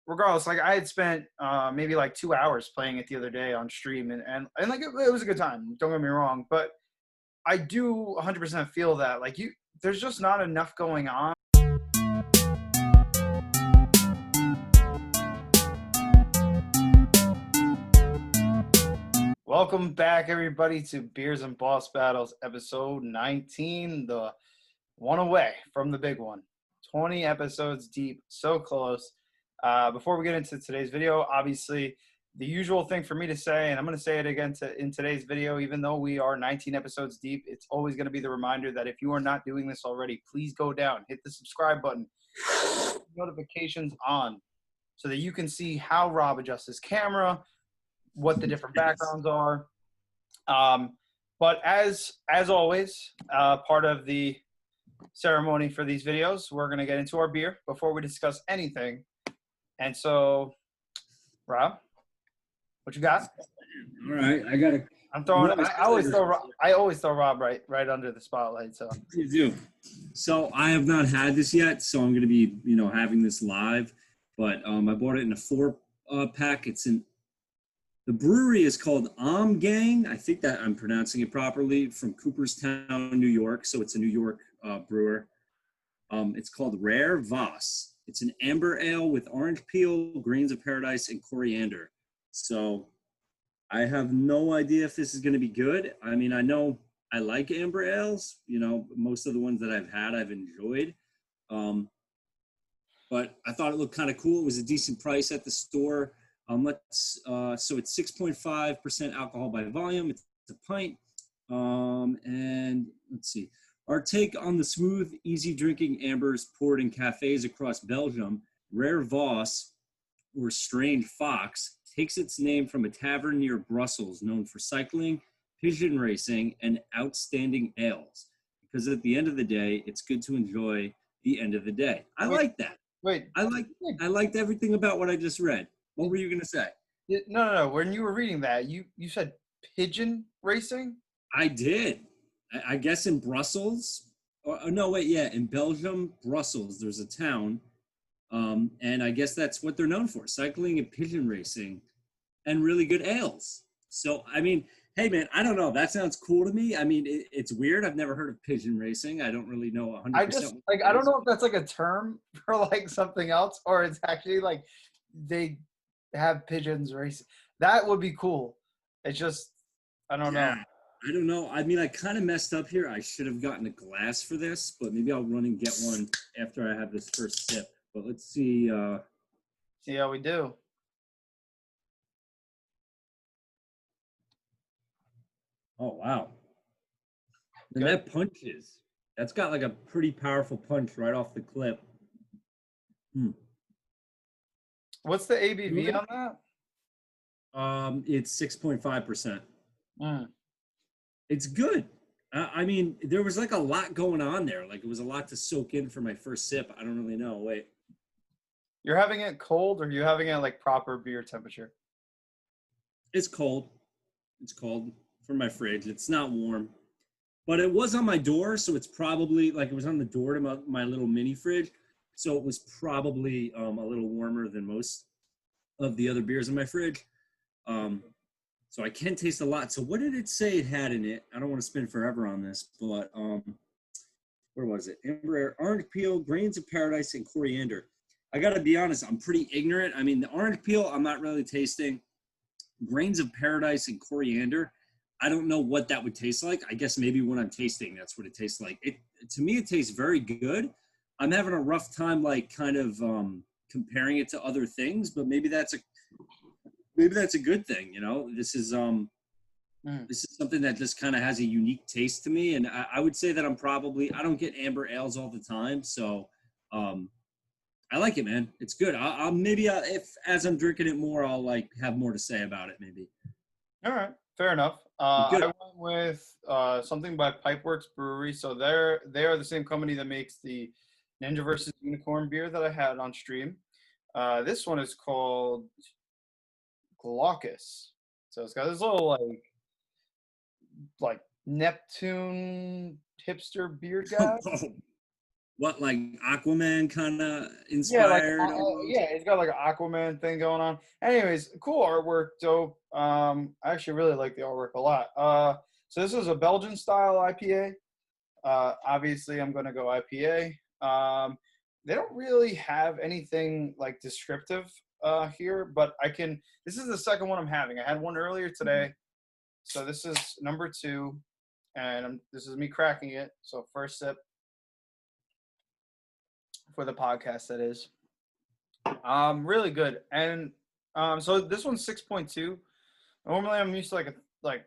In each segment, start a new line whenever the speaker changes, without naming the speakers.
regardless, like I had spent maybe like 2 hours playing it the other day on stream, and like it was a good time. Don't get me wrong, but I do 100% feel that like there's just not enough going on. Welcome back, everybody, to Beers and Boss Battles, episode 19, the one away from the big one. 20 episodes deep, so close. Before we get into today's video, obviously, the usual thing for me to say, and I'm going to say it again in today's video, even though we are 19 episodes deep, it's always going to be the reminder that if you are not doing this already, please go down, hit the subscribe button, notifications on, so that you can see how Rob adjusts his camera, what the different backgrounds are. But as always, part of the ceremony for these videos, we're going to get into our beer before we discuss anything. And so, Rob, what you got?
All right, I got to.
I'm throwing. I always throw Rob right under the spotlight. So
you do. So I have not had this yet, so I'm going to be having this live. But I bought it in a 4-pack. It's in. The brewery is called Gang. I think that I'm pronouncing it properly, from Cooperstown, New York. So it's a New York brewer. It's called Rare Voss. It's an amber ale with orange peel, grains of paradise, and coriander. So I have no idea if this is going to be good. I mean, I know I like amber ales. Most of the ones that I've had, I've enjoyed. But I thought it looked kind of cool. It was a decent price at the store. So it's 6.5% alcohol by volume. It's a pint. And let's see. Our take on the smooth, easy drinking ambers poured in cafes across Belgium. Rare Voss, or Strange Fox, takes its name from a tavern near Brussels known for cycling, pigeon racing, and outstanding ales. Because at the end of the day, it's good to enjoy the end of the day. I like that. I liked everything about what I just read. What were you going to say?
No. When you were reading that, you said pigeon racing?
I did. I guess in Brussels. In Belgium, Brussels, there's a town. And I guess that's what they're known for, cycling and pigeon racing and really good ales. So, I mean, hey, man, I don't know. That sounds cool to me. I mean, it's weird. I've never heard of pigeon racing. I don't really know 100%.
I don't know if that's like a term for like something else, or it's actually like they have pigeons racing. That would be cool. It's just, I don't know.
I don't know. I mean, I kind of messed up here. I should have gotten a glass for this, but maybe I'll run and get one after I have this first sip. But let's see.
See how we do.
Oh, wow. And that punches. That's got like a pretty powerful punch right off the clip.
What's the ABV on
that? It's 6.5%. It's good. I mean, there was like a lot going on there. Like it was a lot to soak in for my first sip. I don't really know. Wait.
You're having it cold, or are you having it like proper beer temperature?
It's cold. It's cold from my fridge. It's not warm. But it was on my door, so it's probably like it was on the door to my little mini fridge. So it was probably a little warmer than most of the other beers in my fridge. So I can taste a lot. So what did it say it had in it? I don't want to spend forever on this, but where was it? Amber ale, orange peel, grains of paradise, and coriander. I got to be honest, I'm pretty ignorant. I mean, the orange peel, I'm not really tasting. Grains of paradise and coriander, I don't know what that would taste like. I guess maybe when I'm tasting, that's what it tastes like. To me, it tastes very good. I'm having a rough time, like kind of comparing it to other things, but maybe that's a good thing. This is something that just kind of has a unique taste to me. And I would say that I don't get amber ales all the time. So I like it, man. It's good. If as I'm drinking it more, I'll like have more to say about it maybe.
All right. Fair enough. I went with something by Pipeworks Brewery. So they are the same company that makes the Ninja vs. Unicorn beer that I had on stream. This one is called Glaucus. So it's got this little like Neptune hipster beard guy.
What, like Aquaman kind of
Yeah, like
inspired almost?
yeah, it's got like an Aquaman thing going on. Anyways, cool artwork, dope. I actually really like the artwork a lot. So this is a Belgian style IPA. Obviously, I'm gonna go IPA. They don't really have anything like descriptive here, but I can. This is the second one I'm having. I had one earlier today, so this is number two, and this is me cracking it. So first sip for the podcast, that is. Really good. And so this one's 6.2. Normally I'm used to like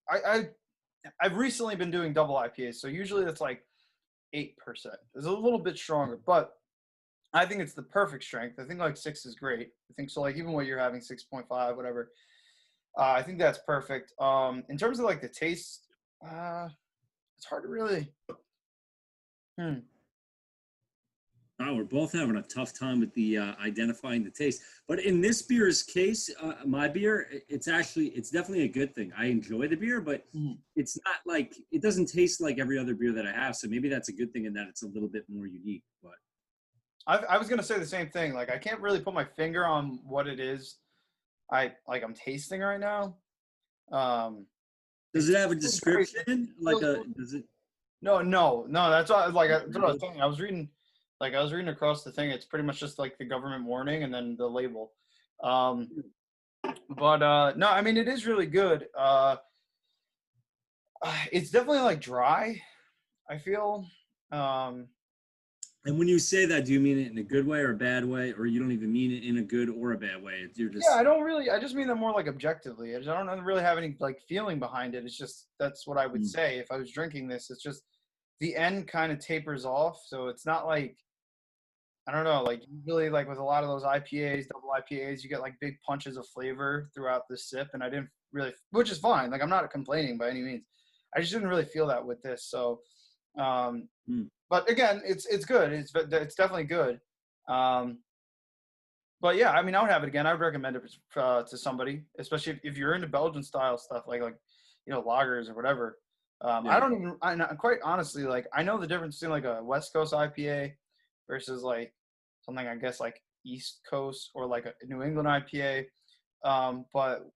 I, I I've recently been doing double IPAs, so usually that's like 8%. It's a little bit stronger, but I think it's the perfect strength. I think like 6 is great. I think so, like even what you're having, 6.5, whatever. I think that's perfect. In terms of like the taste, it's hard to really. Hmm.
Wow, we're both having a tough time with the identifying the taste. But in this beer's case, my beer, it's definitely a good thing. I enjoy the beer, but
Mhm.
it's not like it doesn't taste like every other beer that I have. So maybe that's a good thing in that it's a little bit more unique. But
I was gonna say the same thing. Like I can't really put my finger on what it is. I'm tasting right now. Um,
does
it
it have a
feels very.
description? Like
Feels,
a does it?
no. That's what, that's what I was
Really?
saying. I was reading across the thing. It's pretty much just like the government warning and then the label. Um, but no, I mean it is really good. It's definitely like dry. I feel. Um,
And when you say that, do you mean it in a good way or a bad way, or you don't even mean it in a good or a bad way? You're
yeah,
just
I just mean that more like objectively. I don't really have any like feeling behind it. It's just that's what I would
mm,
say if I was drinking this. It's just the end kind of tapers off, so it's not like I don't know, like usually like with a lot of those IPAs, double IPAs, you get like big punches of flavor throughout the sip, and I didn't really, which is fine. Like I'm not complaining by any means. I just didn't really feel that with this. So, um,
mm.
but again, it's good. It's definitely good. Um, but yeah, I mean, I would have it again. I would recommend it to somebody, especially if you're into Belgian style stuff, like lagers or whatever. I
Yeah.
don't even. Quite honestly, like I know the difference between like a West Coast IPA versus like something I guess like East Coast or like a New England IPA. But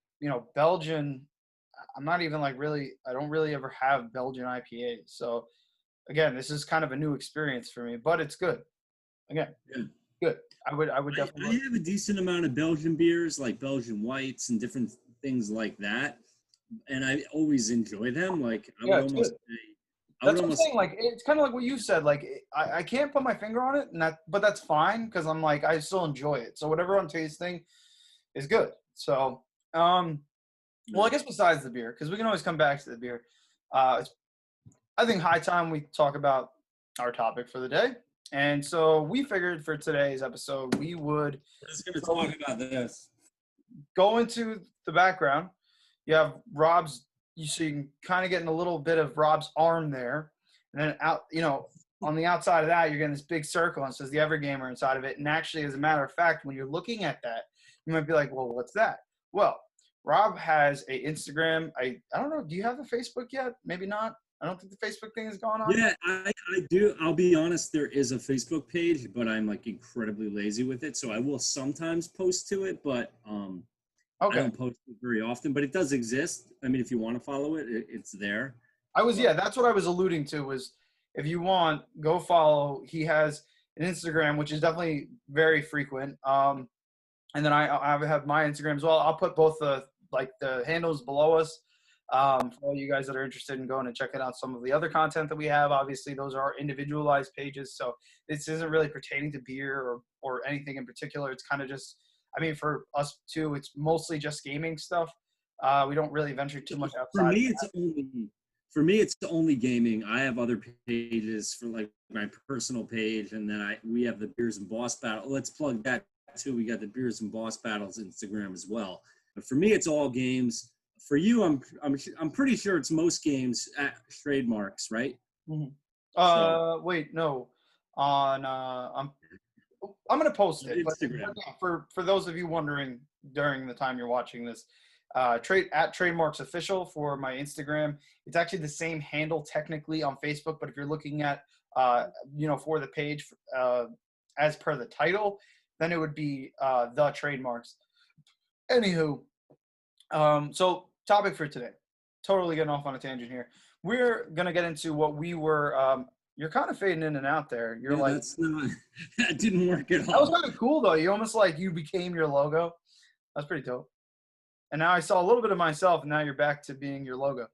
Belgian, I'm not even like really. I don't really ever have Belgian IPAs. So again, this is kind of a new experience for me, but it's good. Again,
Yeah.
good. I would
I
definitely.
have a decent amount of Belgian beers, like Belgian whites and different things like that, and I always enjoy them. Like
Yeah, it's good.
I would
That's what I'm
almost
saying. Like, it's kind of like what you said. Like, I can't put my finger on it, but that's fine because I'm like, I still enjoy it. So whatever I'm tasting is good. So, well, I
say,
guess besides the beer, because we can always come back to the beer. It's I think high time we talk about our topic for the day. And so we figured for today's episode we would
we're just gonna
go,
talk about this.
go into the background. You have Rob's. You see, you can kind of getting a little bit of Rob's arm there, and then out, on the outside of that, you're getting this big circle and it says the Evergamer inside of it. And actually, as a matter of fact, when you're looking at that, you might be like, "Well, what's that?" Well, Rob has a Instagram. I don't know. Do you have a Facebook yet? Maybe not. I don't think the Facebook thing has gone on yet.
Yeah, I do. I'll be honest, there is a Facebook page, but I'm like incredibly lazy with it. So I will sometimes post to it, but I
Okay.
don't post it very often. But it does exist. I mean, if you want to follow it, it's there.
Yeah,
But
that's what I was alluding to was if you want, go follow. He has an Instagram, which is definitely very frequent. And then I have my Instagram as well. I'll put both the handles below us for all you guys that are interested in going and checking out some of the other content that we have. Obviously, those are individualized pages, so this isn't really pertaining to beer or anything in particular. It's kind of just, I mean, for us too, it's mostly just gaming stuff. We don't really venture too much
for
outside.
me, it's only gaming. I have other pages for like my personal page, and then we have the Beers and Boss Battle. Let's plug that too. We got the Beers and Boss Battles Instagram as well. But for me, it's all games. For you, I'm pretty sure it's most games at trademarks, right?
Mhm.
So
Wait, no. On I'm gonna post
on
it, but
Instagram.
yeah, for those of you wondering during the time you're watching this, trademarks official for my Instagram. It's actually the same handle technically on Facebook, but if you're looking at for the page as per the title, then it would be the trademarks. Anywho, so topic for today. Totally getting off on a tangent here. We're gonna get into what we were. You're kind of fading in and out there. You're
Yeah,
like,
that's not. That didn't work at
that was
all.
kind of cool though. You almost like you became your logo. That's pretty dope. And now I saw a little bit of myself, and now you're back to being your logo.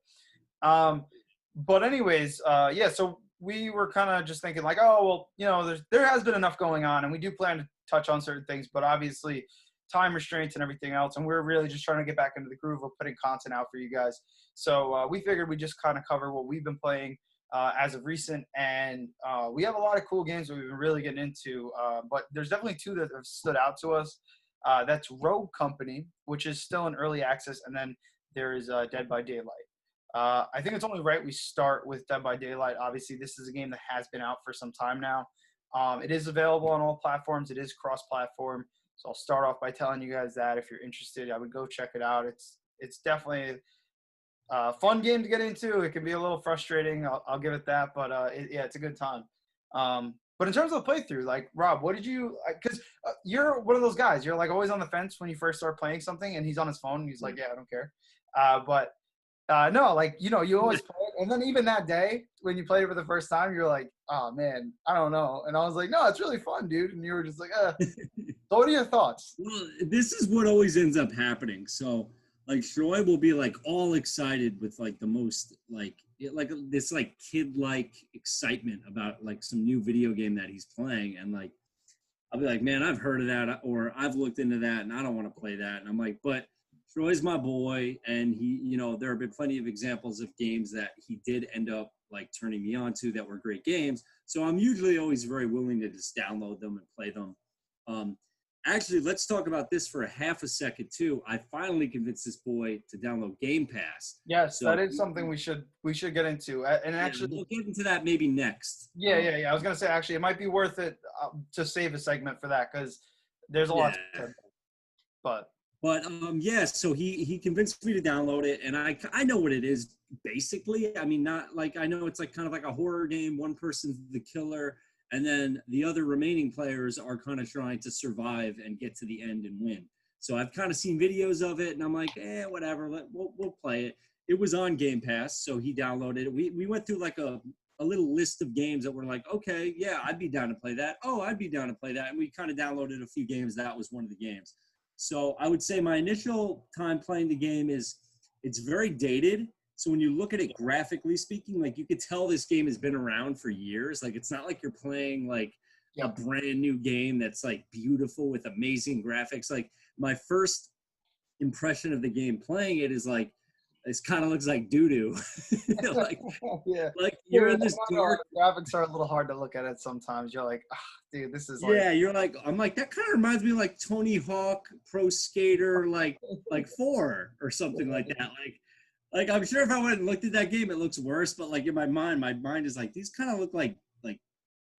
But anyways, yeah. So we were kind of just thinking like, oh well, there has been enough going on, and we do plan to touch on certain things, but obviously time restraints and everything else, and we're really just trying to get back into the groove of putting content out for you guys. So we figured we'd just kind of cover what we've been playing as of recent, and we have a lot of cool games that we've been really getting into, but there's definitely two that have stood out to us. That's Rogue Company, which is still in early access, and then there is Dead by Daylight. I think it's only right we start with Dead by Daylight. Obviously, this is a game that has been out for some time now. It is available on all platforms. It is cross-platform. So I'll start off by telling you guys that if you're interested, I would go check it out. It's definitely a fun game to get into. It can be a little frustrating. I'll give it that, but it's a good time. But in terms of the playthrough, like Rob, what did you? Because you're one of those guys. You're like always on the fence when you first start playing something, and he's on his phone. And he's like, "Yeah, I don't care." No, like you always play it, and then even that day when you played it for the first time, you're like, "Oh man, I don't know." And I was like, "No, it's really fun, dude." And you were just like, So what are your thoughts?
Well, this is what always ends up happening. So, like, Troy will be like all excited with like the most like this like kid-like excitement about like some new video game that he's playing, and like I'll be like, man, I've heard of that, or I've looked into that, and I don't want to play that. And I'm like, but Troy's my boy, and there have been plenty of examples of games that he did end up like turning me on to that were great games. So I'm usually always very willing to just download them and play them. Actually, let's talk about this for a half a second too. I finally convinced this boy to download Game Pass.
Yes,
So
that is something we should get into. And actually,
we'll get into that maybe next.
yeah. I was gonna say actually, it might be worth it to save a segment for that because there's a lot. To say. But
yeah, so he convinced me to download it, and I know what it is basically. I mean, not like I know it's like kind of like a horror game. One person's the killer, and then the other remaining players are kind of trying to survive and get to the end and win. So I've kind of seen videos of it, and I'm like, whatever, we'll play it. It was on Game Pass, so he downloaded it. We went through like a little list of games that were like, okay, yeah, I'd be down to play that. Oh, I'd be down to play that. And we kind of downloaded a few games. That was one of the games. So I would say my initial time playing the game it's very dated. So when you look at it graphically speaking, like you could tell this game has been around for years. Like it's not like you're playing like a brand new game that's like beautiful with amazing graphics. Like my first impression of the game playing it is like, this kind of looks like doo-doo. like you're in this dark.
Graphics are a little hard to look at it sometimes. You're like, dude, this is
you're like, I'm like, that kind of reminds me of like Tony Hawk Pro Skater like 4 or something like that. Like I'm sure if I went and looked at that game, it looks worse. But like in my mind is like, these kind of look like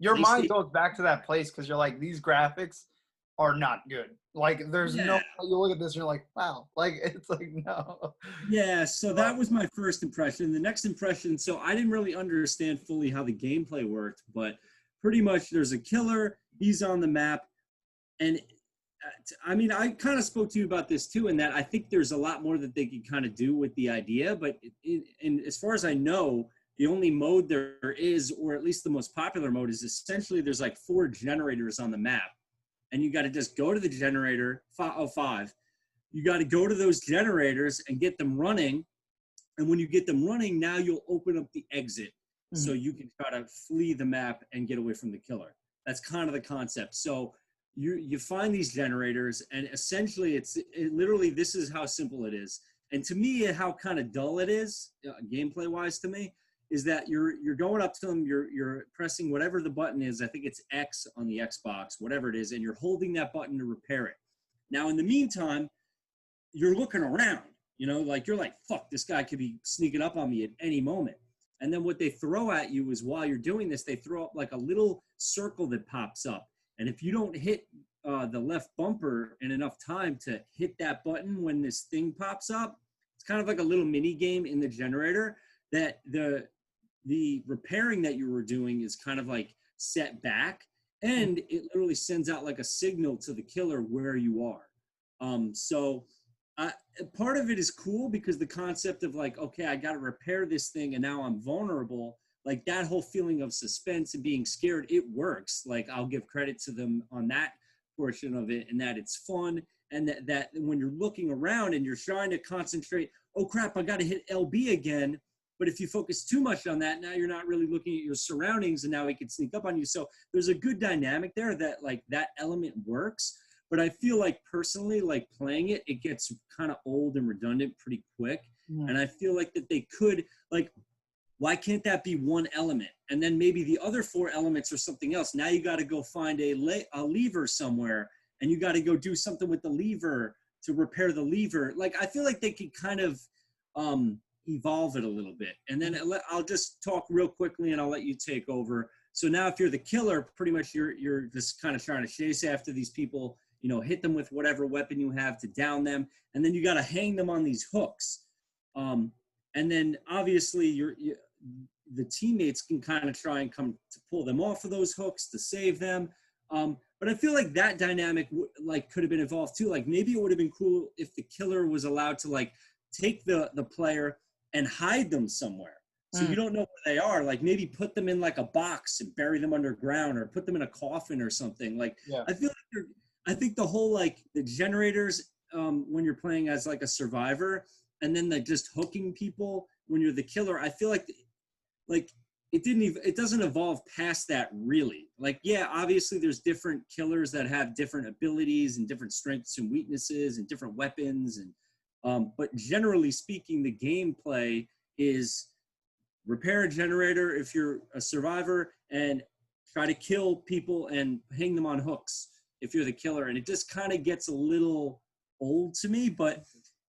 your mind goes back to that place because you're like, these graphics are not good. Like there's no, you look at this and you're like, wow, like it's like no.
Yeah, so that was my first impression. The next impression, so I didn't really understand fully how the gameplay worked, but pretty much there's a killer, he's on the map, and I mean, I kind of spoke to you about this too, in that I think there's a lot more that they can kind of do with the idea, but and as far as I know, the only mode there is, or at least the most popular mode, is essentially there's like 4 generators on the map. And you got to just go to the generator, 5. You got to go to those generators and get them running. And when you get them running, now you'll open up the exit. So you can try to flee the map and get away from the killer. That's kind of the concept. So you find these generators, and essentially literally this is how simple it is. And to me, how kind of dull it is, gameplay-wise to me, is that you're going up to them, you're pressing whatever the button is. I think it's X on the Xbox, whatever it is, and you're holding that button to repair it. Now, in the meantime, you're looking around, like you're like, fuck, this guy could be sneaking up on me at any moment. And then what they throw at you is, while you're doing this, they throw up like a little circle that pops up. And if you don't hit the left bumper in enough time to hit that button when this thing pops up, it's kind of like a little mini game in the generator that the the repairing that you were doing is kind of like set back, and it literally sends out like a signal to the killer where you are. So part of it is cool because the concept of like, okay, I got to repair this thing and now I'm vulnerable. Like that whole feeling of suspense and being scared, it works. Like I'll give credit to them on that portion of it, and that it's fun, and that when you're looking around and you're trying to concentrate, oh crap, I got to hit LB again. But if you focus too much on that, now you're not really looking at your surroundings, and now it can sneak up on you. So there's a good dynamic there that like that element works. But I feel like personally, like playing it, it gets kind of old and redundant pretty quick. And I feel like that they could like, why can't that be one element? And then maybe the other 4 elements are something else. Now you got to go find a lever somewhere, and you got to go do something with the lever to repair the lever. Like I feel like they could kind of evolve it a little bit. And then I'll just talk real quickly, and I'll let you take over. So now if you're the killer, pretty much you're just kind of trying to chase after these people, you know, hit them with whatever weapon you have to down them, and then you got to hang them on these hooks. And then obviously the teammates can kind of try and come to pull them off of those hooks to save them. But I feel like that dynamic like could have been involved too. Like maybe it would have been cool if the killer was allowed to like take the player and hide them somewhere. So you don't know where they are. Like maybe put them in like a box and bury them underground, or put them in a coffin or something. Like I feel like I think the whole like the generators when you're playing as like a survivor, and then the just hooking people when you're the killer, I feel like it doesn't evolve past that really. Like yeah, obviously there's different killers that have different abilities and different strengths and weaknesses and different weapons, and but generally speaking, the gameplay is repair a generator if you're a survivor, and try to kill people and hang them on hooks if you're the killer. And it just kind of gets a little old to me. But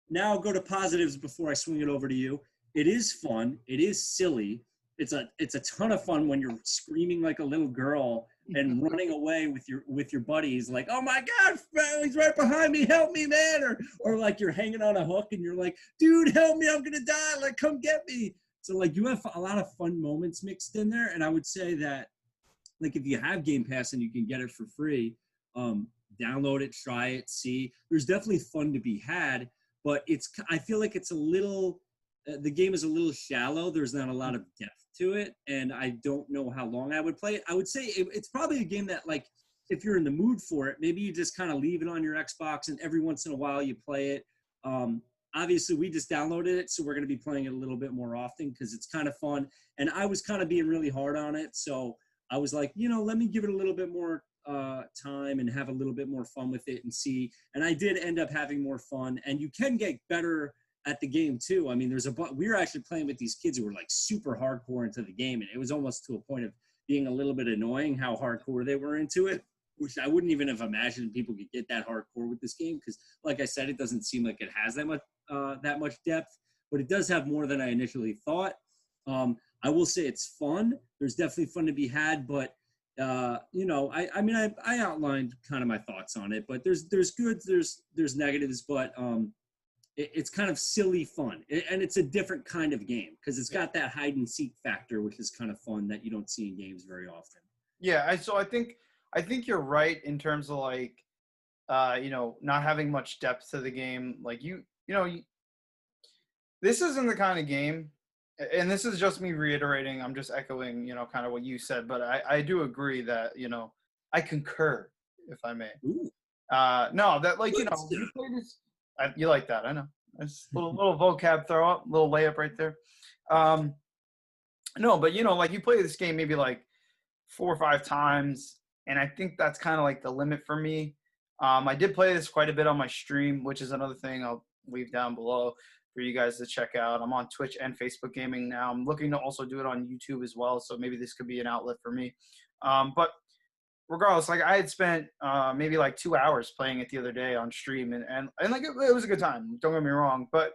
now I'll go to positives before I swing it over to you. It is fun. It is silly. It's a ton of fun when you're screaming like a little girl and running away with your buddies, like, oh my God, he's right behind me, help me, man. Or like you're hanging on a hook and you're like, dude, help me, I'm gonna die, like come get me. So like you have a lot of fun moments mixed in there. And I would say that like if you have Game Pass and you can get it for free, download it, try it, see. There's definitely fun to be had, but I feel like it's a little, the game is a little shallow. There's not a lot of depth to it, and I don't know how long I would play it. I would say it's probably a game that like if you're in the mood for it, maybe you just kind of leave it on your Xbox and every once in a while you play it. Obviously, we just downloaded it, so we're going to be playing it a little bit more often because it's kind of fun. And I was kind of being really hard on it, so I was like, you know, let me give it a little bit more time and have a little bit more fun with it and see. And I did end up having more fun. And you can get better at the game too. I mean, we were actually playing with these kids who were like super hardcore into the game, and it was almost to a point of being a little bit annoying how hardcore they were into it, which I wouldn't even have imagined people could get that hardcore with this game. Because like I said, it doesn't seem like it has that much depth, but it does have more than I initially thought. I will say it's fun. There's definitely fun to be had, but you know, I mean, I outlined kind of my thoughts on it, but there's goods, there's negatives, but it's kind of silly fun, and it's a different kind of game because it's got that hide and seek factor, which is kind of fun that you don't see in games very often.
Yeah, so I think you're right in terms of like, you know, not having much depth to the game. Like this isn't the kind of game, and this is just me reiterating. I'm just echoing, you know, kind of what you said, but I do agree that, you know, I concur, if I may.
Ooh.
No, that like, you know, you play this. You like that? I know. It's a little vocab throw up, little layup right there. No, but you know, like you play this game maybe like 4 or 5 times, and I think that's kind of like the limit for me. I did play this quite a bit on my stream, which is another thing I'll leave down below for you guys to check out. I'm on Twitch and Facebook Gaming now. I'm looking to also do it on YouTube as well, so maybe this could be an outlet for me. But regardless, like I had spent maybe like 2 hours playing it the other day on stream, and like it was a good time. Don't get me wrong, but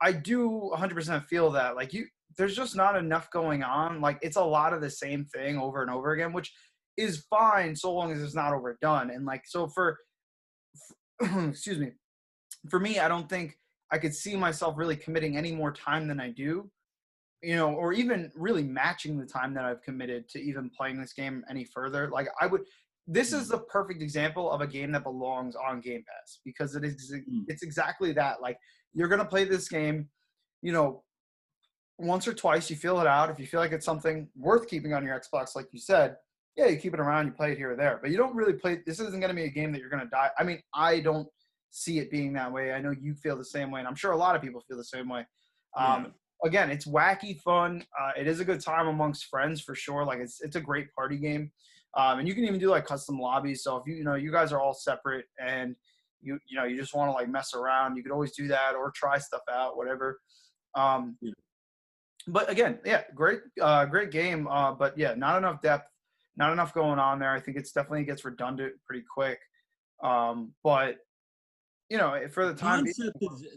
I do 100% feel that like there's just not enough going on. Like it's a lot of the same thing over and over again, which is fine so long as it's not overdone. And like so for excuse me, for me, I don't think I could see myself really committing any more time than I do or even really matching the time that I've committed to even playing this game any further. Like this is the perfect example of a game that belongs on Game Pass because it's exactly that. Like you're going to play this game, once or twice, you feel it out. If you feel like it's something worth keeping on your Xbox, like you said, yeah, you keep it around, you play it here or there, but you don't really play. This isn't going to be a game that you're going to die. I mean, I don't see it being that way. I know you feel the same way, and I'm sure a lot of people feel the same way. Again, it's wacky fun. It is a good time amongst friends for sure. Like it's a great party game, and you can even do like custom lobbies. So if you guys are all separate and you just want to like mess around, you could always do that or try stuff out, whatever. But again, yeah, great game. But yeah, not enough depth, not enough going on there. I think it's definitely gets redundant pretty quick. But for the time being,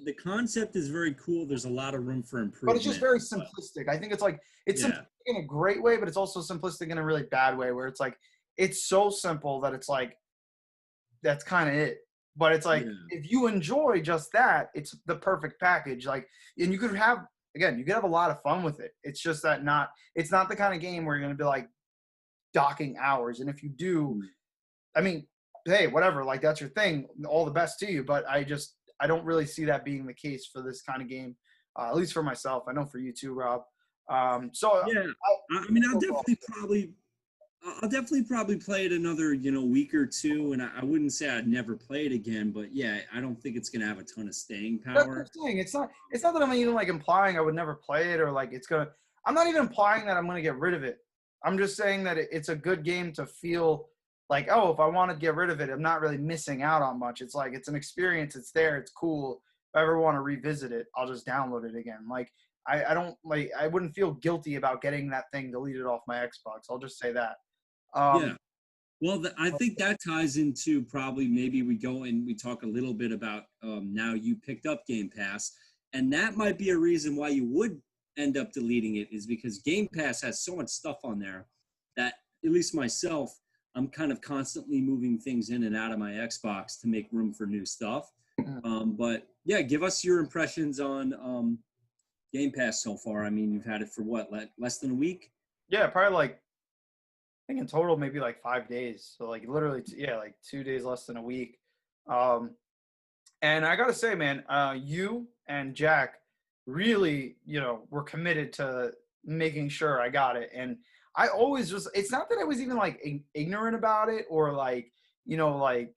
the concept is very cool. There's a lot of room for improvement.
But it's just very simplistic. I think it's like simplistic in a great way, but it's also simplistic in a really bad way where it's like it's so simple that it's like that's kind of it. But it's like if you enjoy just that, it's the perfect package. Like, and you could have a lot of fun with it. It's just that it's not the kind of game where you're gonna be like docking hours. And if you do, I mean, hey, whatever, like that's your thing. All the best to you. But I don't really see that being the case for this kind of game, at least for myself. I know for you too, Rob.
I mean, I'll definitely probably play it another, week or two, and I wouldn't say I'd never play it again, but yeah, I don't think it's gonna have a ton of staying power.
That's what I'm saying. It's not that I'm even like implying I would never play it or like I'm not even implying that I'm gonna get rid of it. I'm just saying that it's a good game to feel like, oh, if I want to get rid of it, I'm not really missing out on much. It's like it's an experience. It's there. It's cool. If I ever want to revisit it, I'll just download it again. Like I don't like I wouldn't feel guilty about getting that thing deleted off my Xbox. I'll just say that.
Well, I think that ties into probably maybe we go and we talk a little bit about now you picked up Game Pass, and that might be a reason why you would end up deleting it is because Game Pass has so much stuff on there that at least myself, I'm kind of constantly moving things in and out of my Xbox to make room for new stuff. But yeah, give us your impressions on Game Pass so far. I mean, you've had it for what, less than a week?
Yeah, probably like I think in total maybe like 5 days. So like literally, like 2 days less than a week. And I gotta say, man, you and Jack really, were committed to making sure I got it. And I always just, it's not that I was even like ignorant about it or like, like,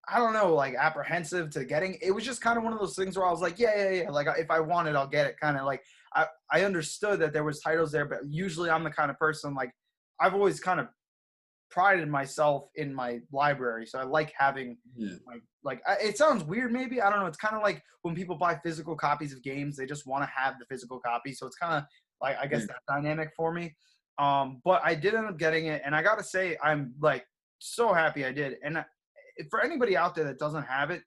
I don't know, like apprehensive to getting, it was just kind of one of those things where I was like, yeah. Like if I want it, I'll get it. Kind of like, I understood that there was titles there, but usually I'm the kind of person, like I've always kind of prided myself in my library. So I like having it sounds weird. Maybe, I don't know. It's kind of like when people buy physical copies of games, they just want to have the physical copy. So it's kind of like, I guess that dynamic for me. But I did end up getting it, and I gotta say, I'm like so happy I did. And for anybody out there that doesn't have it,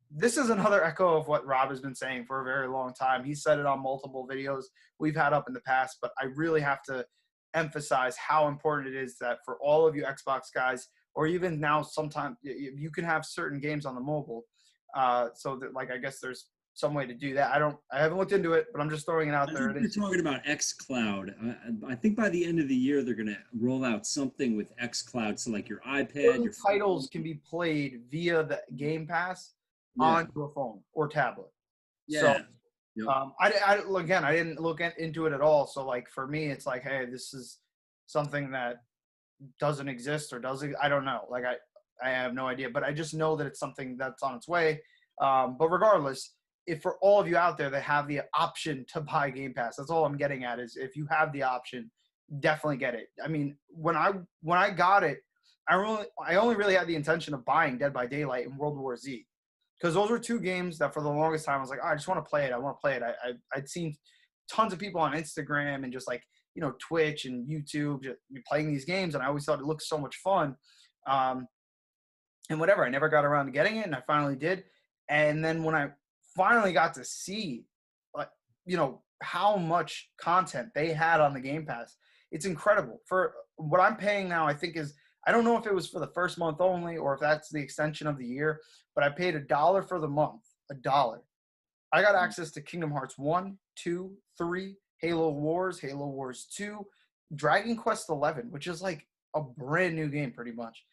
this is another echo of what Rob has been saying for a very long time. He said it on multiple videos we've had up in the past, but I really have to emphasize how important it is that for all of you Xbox guys, or even now, sometimes you can have certain games on the mobile. So that, like, I guess there's some way to do that. I haven't looked into it, but I'm just throwing it out there.
You're talking about xCloud. I think by the end of the year, they're going to roll out something with xCloud. So like your iPad, your
titles can be played via the Game Pass onto a phone or tablet.
Yeah.
So, I didn't look into it at all. So like for me, it's like, hey, this is something that doesn't exist or does it? I don't know. Like I have no idea, but I just know that it's something that's on its way. But regardless, if for all of you out there that have the option to buy Game Pass, that's all I'm getting at is if you have the option, definitely get it. I mean, when I got it, I only really had the intention of buying Dead by Daylight and World War Z. Because those were two games that for the longest time I was like, oh, I just want to play it. I want to play it. I'd seen tons of people on Instagram and just like, Twitch and YouTube just playing these games. And I always thought it looked so much fun. And whatever, I never got around to getting it. And I finally did. And then when I finally got to see, like, how much content they had on the Game Pass, it's incredible. For what I'm paying now, I think I don't know if it was for the first month only or if that's the extension of the year, but I paid $1 for the month, $1. I got access to Kingdom Hearts 1, 2, 3, Halo Wars 2, Dragon Quest 11, which is like a brand new game pretty much.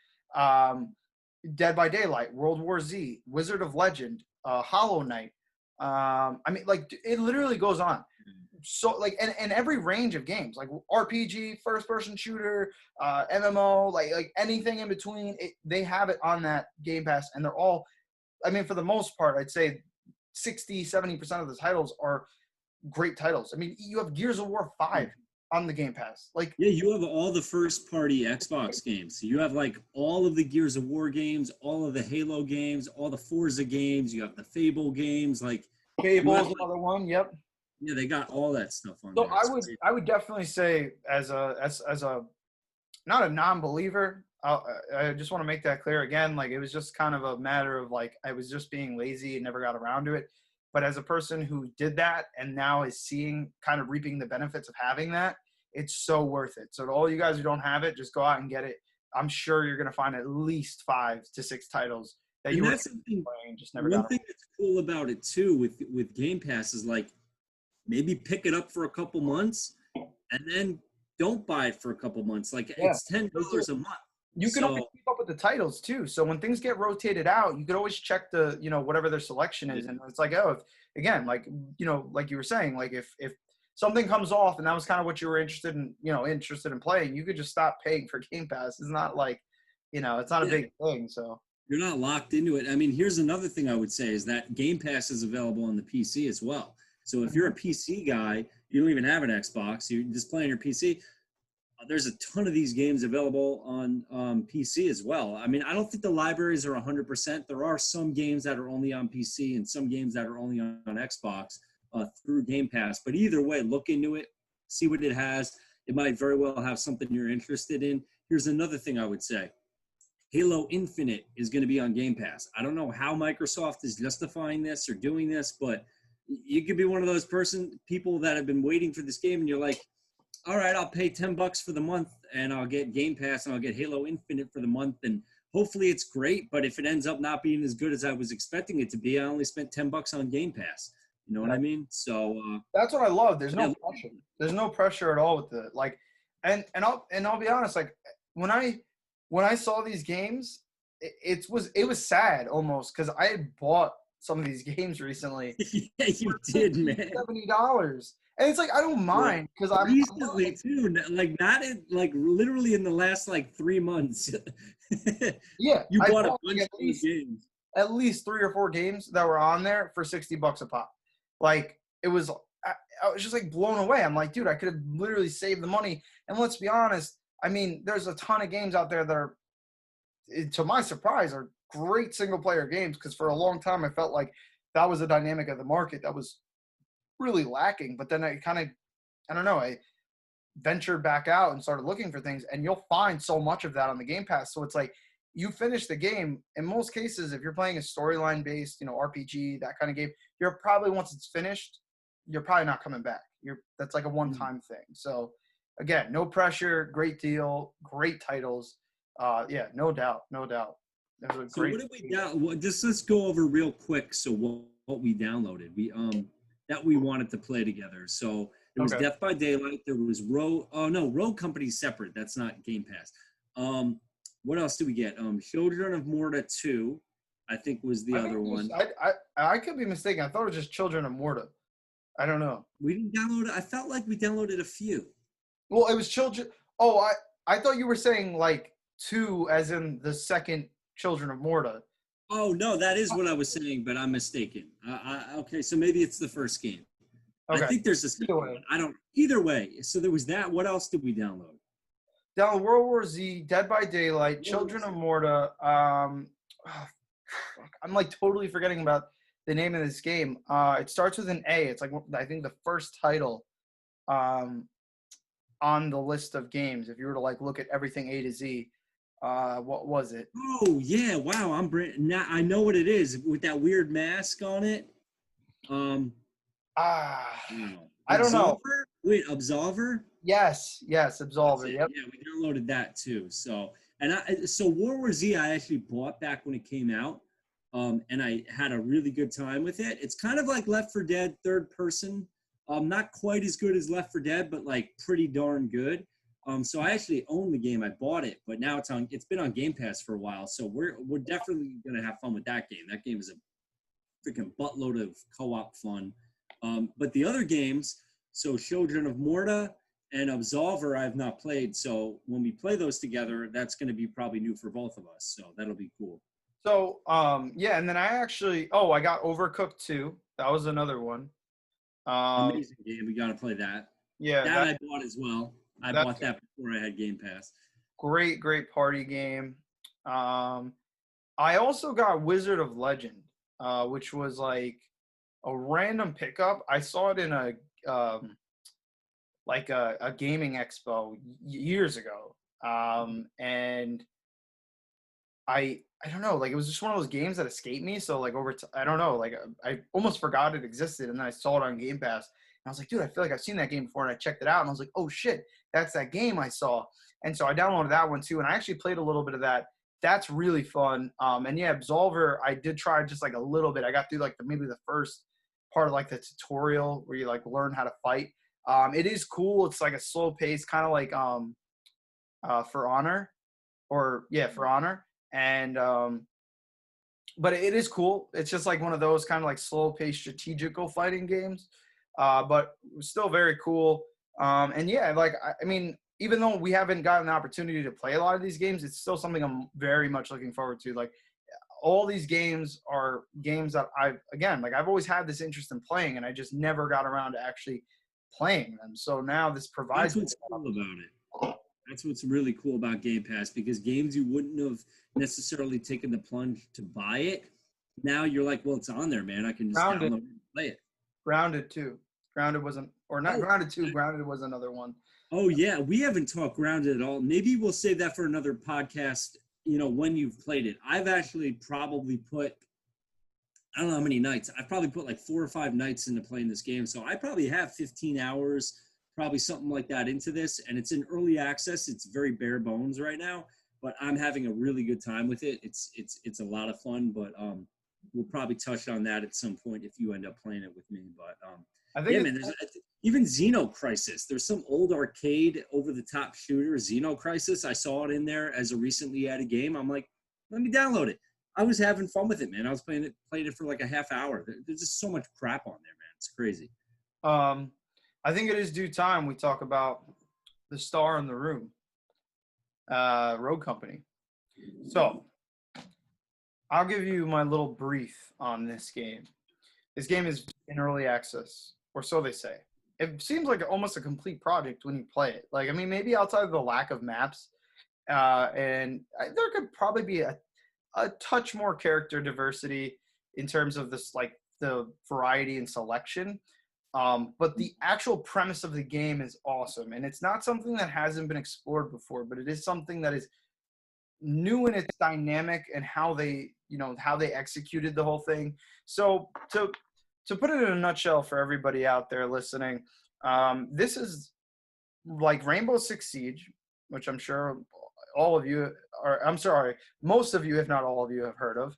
Dead by Daylight, World War Z, Wizard of Legend, Hollow Knight. I mean, like it literally goes on. So like, and every range of games, like RPG, first person shooter, MMO, like anything in between, they have it on that Game Pass, and they're all, I mean, for the most part, I'd say 60-70% of the titles are great titles. I mean, you have Gears of War 5 on the Game Pass. Like,
Yeah, you have all the first party Xbox games. So you have like all of the Gears of War games, all of the Halo games, all the Forza games. You have the Fable games. Like
Fable's another one. Yep.
Yeah, they got all that stuff on
So
there.
I would definitely say as a not a non-believer. I just want to make that clear again. Like, it was just kind of a matter of like I was just being lazy and never got around to it. But as a person who did that and now is seeing, kind of reaping the benefits of having that, it's so worth it. So to all you guys who don't have it, just go out and get it. I'm sure you're going to find at least 5 to 6 titles that
And
you were
that's something,
playing, just never
one
got
thing that's cool about it too with Game Pass is like maybe pick it up for a couple months and then don't buy it for a couple months. Like it's $10 a month.
You can always keep up with the titles too. So when things get rotated out, you could always check the, whatever their selection is. And it's like, oh, again, like, like you were saying, like if something comes off and that was kind of what you were interested in playing, you could just stop paying for Game Pass. It's not like, it's not a big thing. So
you're not locked into it. I mean, here's another thing I would say is that Game Pass is available on the PC as well. So if you're a PC guy, you don't even have an Xbox, you're just playing your PC, there's a ton of these games available on PC as well. I mean, I don't think the libraries are 100%. There are some games that are only on PC and some games that are only on Xbox through Game Pass. But either way, look into it, see what it has. It might very well have something you're interested in. Here's another thing I would say. Halo Infinite is going to be on Game Pass. I don't know how Microsoft is justifying this or doing this, but you could be one of those people that have been waiting for this game and you're like, all right, I'll pay $10 for the month and I'll get Game Pass and I'll get Halo Infinite for the month. And hopefully it's great, but if it ends up not being as good as I was expecting it to be, I only spent $10 on Game Pass. You know what I mean? So
that's what I love. There's no pressure. There's no pressure at all with it. Like, and I'll be honest. Like when I saw these games, it was sad almost because I had bought some of these games recently.
Yeah, you did, man.
$70. And it's like, I don't mind because I'm
recently too, like not in, like literally in the last like 3 months.
Yeah,
you bought a bunch of games.
At least 3 or 4 games that were on there for $60 a pop. Like it was, I was just like blown away. I'm like, dude, I could have literally saved the money. And let's be honest, I mean, there's a ton of games out there that are, to my surprise, are great single player games. Because for a long time, I felt like that was the dynamic of the market that was really lacking. But then I ventured back out and started looking for things, and you'll find so much of that on the Game Pass. So it's like you finish the game. In most cases, if you're playing a storyline based, RPG, that kind of game, you're probably, once it's finished, you're probably not coming back. That's like a one-time thing. So again, no pressure, great deal, great titles. Yeah, no doubt.
So what did we down? Just let's go over real quick. So what we downloaded, that we wanted to play together. So there was Death by Daylight. There was Rogue Company's separate. That's not Game Pass. What else did we get? Children of Morta 2, I think was the other one.
I could be mistaken. I thought it was just Children of Morta. I don't know.
We didn't download it. I felt like we downloaded a few.
Well, it was Children. Oh, I thought you were saying like 2 as in the second Children of Morta.
Oh, no, that is what I was saying, but I'm mistaken. Okay, so maybe it's the first game. Okay. I think there's a second one. Either way. So there was that. What else did we download?
Download World War Z, Dead by Daylight, Children of Morta. I'm like totally forgetting about the name of this game. It starts with an A. It's like, I think, the first title on the list of games. If you were to like look at everything A to Z. What was it?
Oh yeah! Wow, now I know what it is with that weird mask on it.
I don't know.
Wait, Absolver?
Yes, Absolver. Yep.
Yeah, we downloaded that too. So World War Z I actually bought back when it came out, and I had a really good time with it. It's kind of like Left 4 Dead third person, Not quite as good as Left 4 Dead, but like pretty darn good. So I actually own the game. I bought it, but now it's been on Game Pass for a while. So we're definitely gonna have fun with that game. That game is a freaking buttload of co-op fun. But the other games, so Children of Morta and Absolver, I have not played. So when we play those together, that's going to be probably new for both of us. So that'll be cool.
So, yeah, and then I got Overcooked 2. That was another one.
Amazing game. We got to play that.
Yeah.
That I bought as well. I bought that before I had Game Pass.
Great party game. I also got Wizard of Legend, which was like a random pickup. I saw it in a gaming expo years ago. And I don't know, like it was just one of those games that escaped me. So like I don't know, like I almost forgot it existed, and then I saw it on Game Pass, and I was like, dude, I feel like I've seen that game before, and I checked it out, and I was like, oh shit, that's that game I saw. And so I downloaded that one too, and I actually played a little bit of that. That's really fun. And yeah, Absolver, I did try just like a little bit. I got through like maybe the first part of like the tutorial where you like learn how to fight. It is cool. It's like a slow pace, kind of like For Honor, For Honor. And but it is cool. It's just like one of those kind of like slow paced strategical fighting games, but still very cool. And yeah, like I mean, even though we haven't gotten the opportunity to play a lot of these games, it's still something I'm very much looking forward to. Like all these games are games that I've always had this interest in playing, and I just never got around to actually playing them. So now this provides.
That's what's cool about it. That's what's really cool about Game Pass, because games you wouldn't have necessarily taken the plunge to buy it, now you're like, well, it's on there, man. I can just download it and play it.
Grounded 2. Grounded wasn't, or not Grounded 2. Grounded was another one.
Oh yeah, we haven't talked Grounded at all. Maybe we'll save that for another podcast. You know, when you've played it. I've actually probably put, I don't know how many nights. I've probably put like 4 or 5 nights into playing this game. So I probably have 15 hours. Probably something like that into this, and it's in early access. It's very bare bones right now, but I'm having a really good time with it. It's a lot of fun, but we'll probably touch on that at some point if you end up playing it with me. But
I think
man, even Xeno Crisis. There's some old arcade over-the-top shooter, Xeno Crisis. I saw it in there as a recently added game. I'm like, let me download it. I was having fun with it, man. I was playing it for like a half hour. There's just so much crap on there, man. It's crazy.
I think it is due time we talk about the star in the room, Rogue Company. So I'll give you my little brief on this game. This game is in early access, or so they say. It seems like almost a complete project when you play it. Like, I mean, maybe outside of the lack of maps, and there could probably be a touch more character diversity in terms of this, like the variety and selection. But the actual premise of the game is awesome, and it's not something that hasn't been explored before, but it is something that is new in its dynamic and how they executed the whole thing. So to put it in a nutshell for everybody out there listening, this is like Rainbow Six Siege, which I'm sure most of you, if not all of you, have heard of,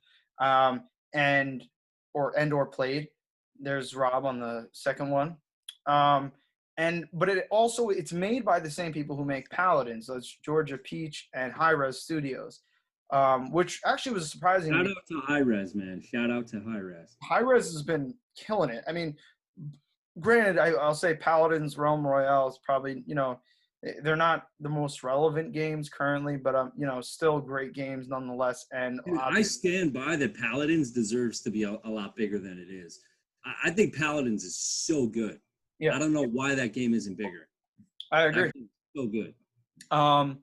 and or played. There's Rob on the second one. But it's made by the same people who make Paladins. So it's Georgia Peach and Hi-Rez Studios, which actually was surprising.
Shout out to Hi-Rez, man. Shout out to Hi-Rez.
Hi-Rez has been killing it. I mean, granted, I'll say Paladins Realm Royale is probably, they're not the most relevant games currently, but still great games nonetheless. And
dude, I stand by that Paladins deserves to be a lot bigger than it is. I think Paladins is so good. Yeah. I don't know why that game isn't bigger.
I agree.
So good.
So,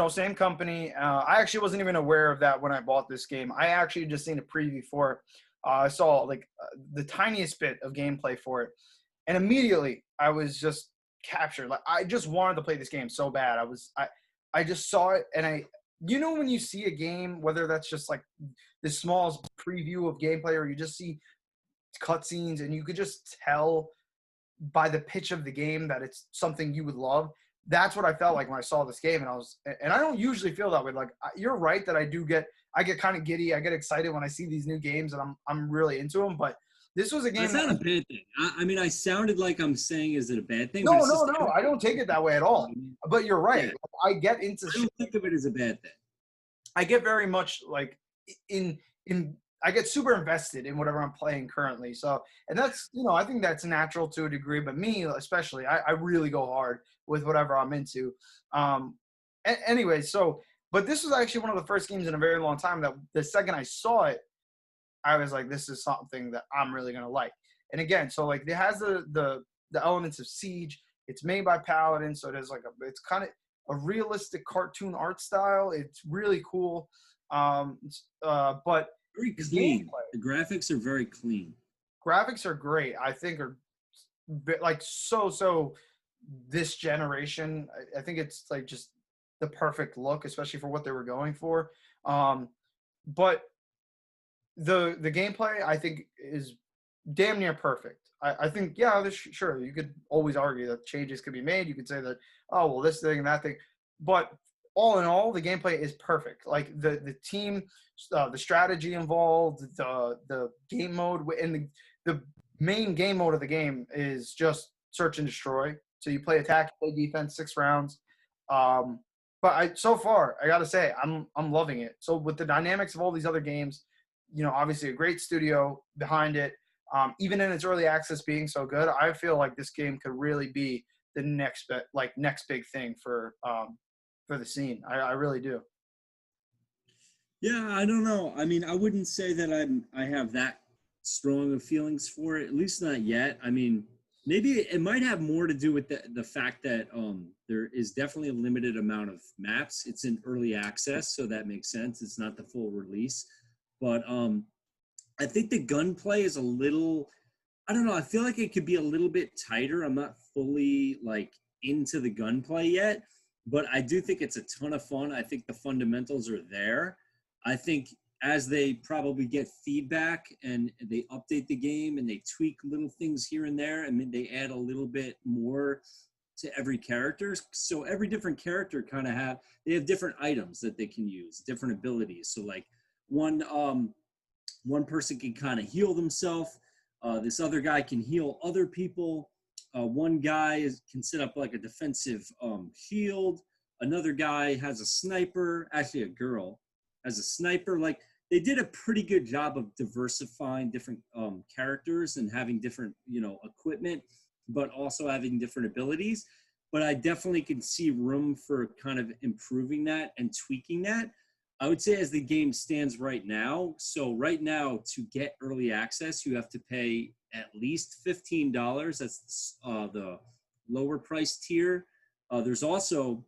same company. I actually wasn't even aware of that when I bought this game. I actually just seen a preview for it. I saw like the tiniest bit of gameplay for it. And immediately I was just captured. Like I just wanted to play this game so bad. I just saw it, and when you see a game, whether that's just like the smallest preview of gameplay or you just see cutscenes and you could just tell by the pitch of the game that it's something you would love. That's what I felt like when I saw this game, and I don't usually feel that way. Like you're right that I get kind of giddy. I get excited when I see these new games, and I'm really into them. But This was a game
That's
that
not a bad thing. I mean, I sounded like I'm saying is it a bad thing, but
no,
it's
no,
just
no. I don't take it that way at
you know what
all.
I mean?
But you're
Yeah,
right. I get into
I don't think of it as a bad thing.
I get very much like in I get super invested in whatever I'm playing currently. So and that's I think that's natural to a degree, but me especially, I really go hard with whatever I'm into. Um anyway, so but this was actually one of the first games in a very long time that the second I saw it, I was like, this is something that I'm really gonna like. And again, so like it has the elements of Siege. It's made by Paladin, so there's like it's kind of a realistic cartoon art style. It's really cool. But
Very
the
clean.
gameplay,
The graphics are very clean.
graphics are great. I think are like so this generation. I think it's like just the perfect look, especially for what they were going for. But the gameplay I think is damn near perfect. I think yeah, sure you could always argue that changes could be made. You could say that this thing and that thing, but all in all, the gameplay is perfect. Like the team, the strategy involved, the game mode, and the main game mode of the game is just search and destroy. So you play attack, play defense, 6 rounds. But so far I got to say I'm loving it. So with the dynamics of all these other games, obviously a great studio behind it. Even in its early access being so good, I feel like this game could really be the next big thing for the scene. I really do.
Yeah, I don't know. I mean, I wouldn't say that I have that strong of feelings for it, at least not yet. I mean, maybe it might have more to do with the fact that there is definitely a limited amount of maps. It's in early access, so that makes sense. It's not the full release. But I think the gunplay is a little, I don't know, I feel like it could be a little bit tighter. I'm not fully like into the gunplay yet, but I do think it's a ton of fun. I think the fundamentals are there. I think as they probably get feedback and they update the game and they tweak little things here and there, and then they add a little bit more to every character. So every different character kind of they have different items that they can use, different abilities. So like one person can kind of heal themselves. This other guy can heal other people. One guy can set up like a defensive shield. Another guy has a sniper. Actually, a girl has a sniper. Like they did a pretty good job of diversifying different characters and having different, equipment, but also having different abilities. But I definitely can see room for kind of improving that and tweaking that. I would say as the game stands right now, so right now to get early access, you have to pay at least $15. That's the lower price tier. There's also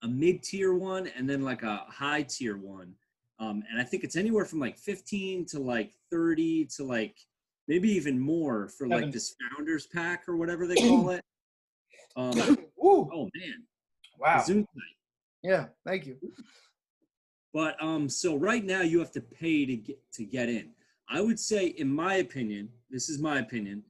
a mid-tier one and then like a high tier one. And I think it's anywhere from like 15 to like 30 to like maybe even more for like this founders pack or whatever they call it. Oh man.
Wow.
Zoom.
Yeah, thank you.
But so right now you have to pay to get in. I would say, in my opinion, this is my opinion,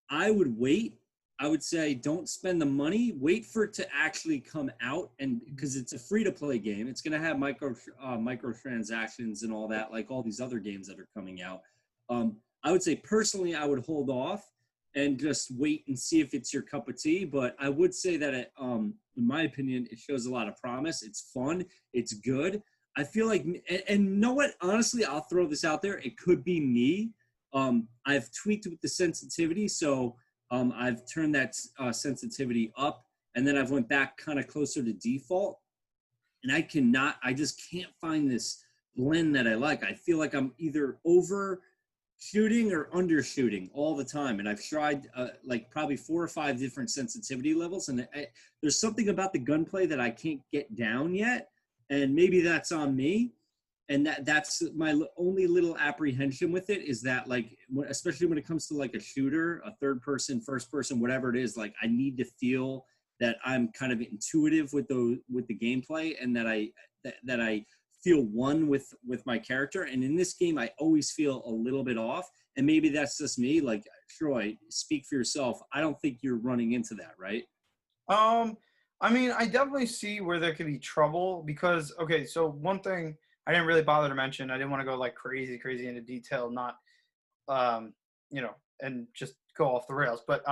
I would wait. I would say don't spend the money. Wait for it to actually come out, and because it's a free to play game, it's going to have microtransactions and all that, like all these other games that are coming out. I would say personally, I would hold off and just wait and see if it's your cup of tea. But I would say that, in my opinion, it shows a lot of promise. It's fun. It's good. I feel like, and you know what? Honestly, I'll throw this out there. It could be me. I've tweaked with the sensitivity, so I've turned that sensitivity up, and then I've went back kind of closer to default. And I just can't find this blend that I like. I feel like I'm either overshooting or undershooting all the time. And I've tried like probably 4 or 5 different sensitivity levels, and there's something about the gunplay that I can't get down yet. And maybe that's on me, and that's my only little apprehension with it is that, like, especially when it comes to like a shooter, a third person, first person, whatever it is, like I need to feel that I'm kind of intuitive with the gameplay, and that I feel one with my character. And in this game, I always feel a little bit off, and maybe that's just me. Like, Troy, speak for yourself. I don't think you're running into that, right?
I mean, I definitely see where there could be trouble because, okay, so one thing I didn't really bother to mention, I didn't want to go like crazy into detail, not and just go off the rails. But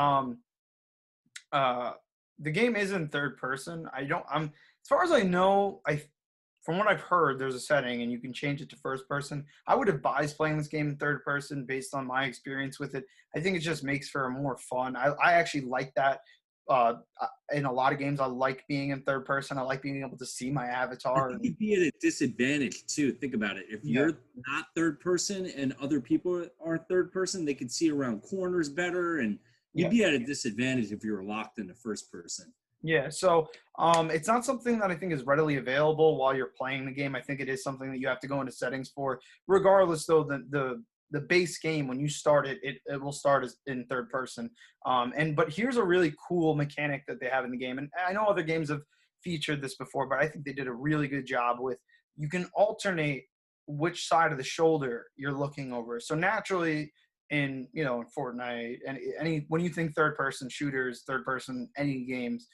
uh, the game is in third person. I'm as far as I know, from what I've heard, there's a setting and you can change it to first person. I would advise playing this game in third person based on my experience with it. I think it just makes for a more fun. I actually like that. In a lot of games, I like being in third person. I like being able to see my
I
avatar.
think you'd be at a disadvantage too. Think about it. If
Yeah,
you're not third person and other people are third person, they can see around corners better, and you'd
yeah.
be at a disadvantage if you were locked into first person.
Yeah, so it's not something that I think is readily available while you're playing the game. I think it is something that you have to go into settings for. Regardless, though, the base game when you start it will start as in third person. But here's a really cool mechanic that they have in the game, and I know other games have featured this before, but I think they did a really good job with. You can alternate which side of the shoulder you're looking over. So naturally, in Fortnite and any when you think third person shooters, third person any games,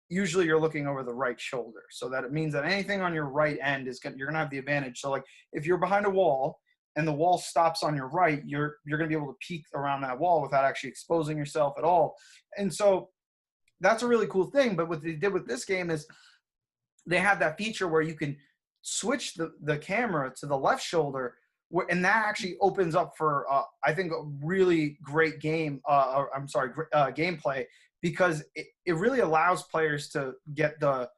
usually you're looking over the right shoulder, so that it means that anything on your right end you're gonna have the advantage. So like if you're behind a wall and the wall stops on your right, you're gonna be able to peek around that wall without actually exposing yourself at all. And so that's a really cool thing. But what they did with this game is they have that feature where you can switch the camera to the left shoulder, and that actually opens up for I think a really great gameplay, because it really allows players to get the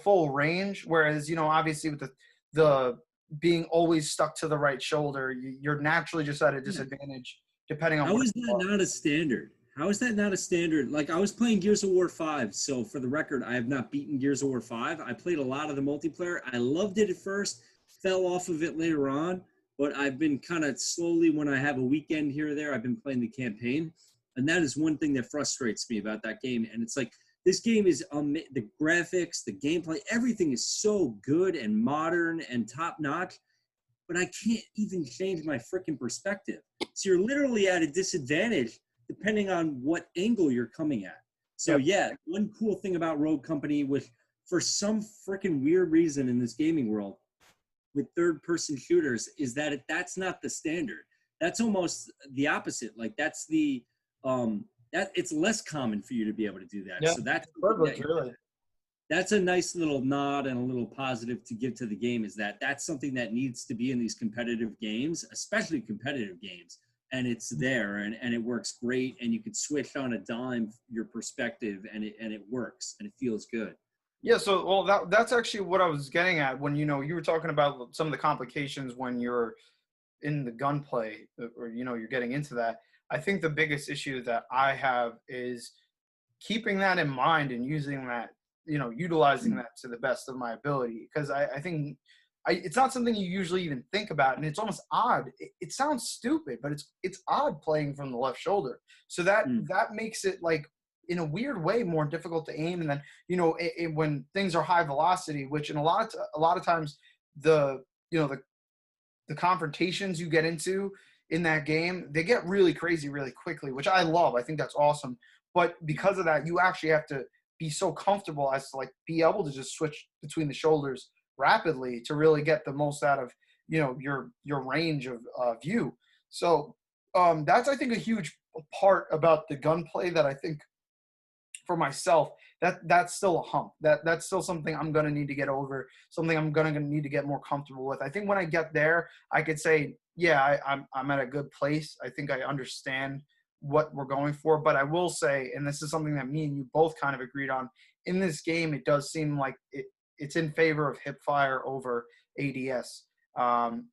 full range. Whereas obviously with the being always stuck to the right shoulder, you're naturally just at a disadvantage depending on
How
where
is
you
that
are.
not a standard? How is that not a standard? Like, I was playing Gears of War 5, so for the record, I have not beaten Gears of War 5. I played a lot of the multiplayer. I loved it at first, fell off of it later on, but I've been kind of slowly, when I have a weekend here or there, I've been playing the campaign. And that is one thing that frustrates me about that game. And it's like, this game is the graphics, the gameplay, everything is so good and modern and top notch, but I can't even change my freaking perspective. So you're literally at a disadvantage depending on what angle you're coming at. So
Yep.
yeah, one cool thing about Rogue Company, which for some freaking weird reason in this gaming world with third-person shooters, is that that's not the standard. That's almost the opposite. Like that's the that it's less common for you to be able to do that.
Yeah,
So that's
perfect, really.
that's a nice little nod and a little positive to give to the game, is that that's something that needs to be in these competitive games, especially competitive games. And it's there and it works great. And you can switch on a dime your perspective and it works and it feels good.
Yeah, so well, that's actually what I was getting at when you were talking about some of the complications when you're in the gunplay, or you're getting into that. I think the biggest issue that I have is keeping that in mind and using that, utilizing that to the best of my ability. Because I think it's not something you usually even think about, and it's almost odd. It sounds stupid, but it's odd playing from the left shoulder. So that makes it, like, in a weird way, more difficult to aim. And then when things are high velocity, which in a lot of times the the confrontations you get into in that game, they get really crazy really quickly, which I love. I think that's awesome. But because of that, you actually have to be so comfortable as to, like, be able to just switch between the shoulders rapidly to really get the most out of your range of view. So that's, I think, a huge part about the gunplay that I think for myself, that's still a hump. That's still something I'm gonna need to get over. Something I'm gonna need to get more comfortable with. I think when I get there, I could say, yeah, I'm at a good place. I think I understand what we're going for. But I will say, and this is something that me and you both kind of agreed on, in this game, it does seem like it's in favor of hipfire over ADS.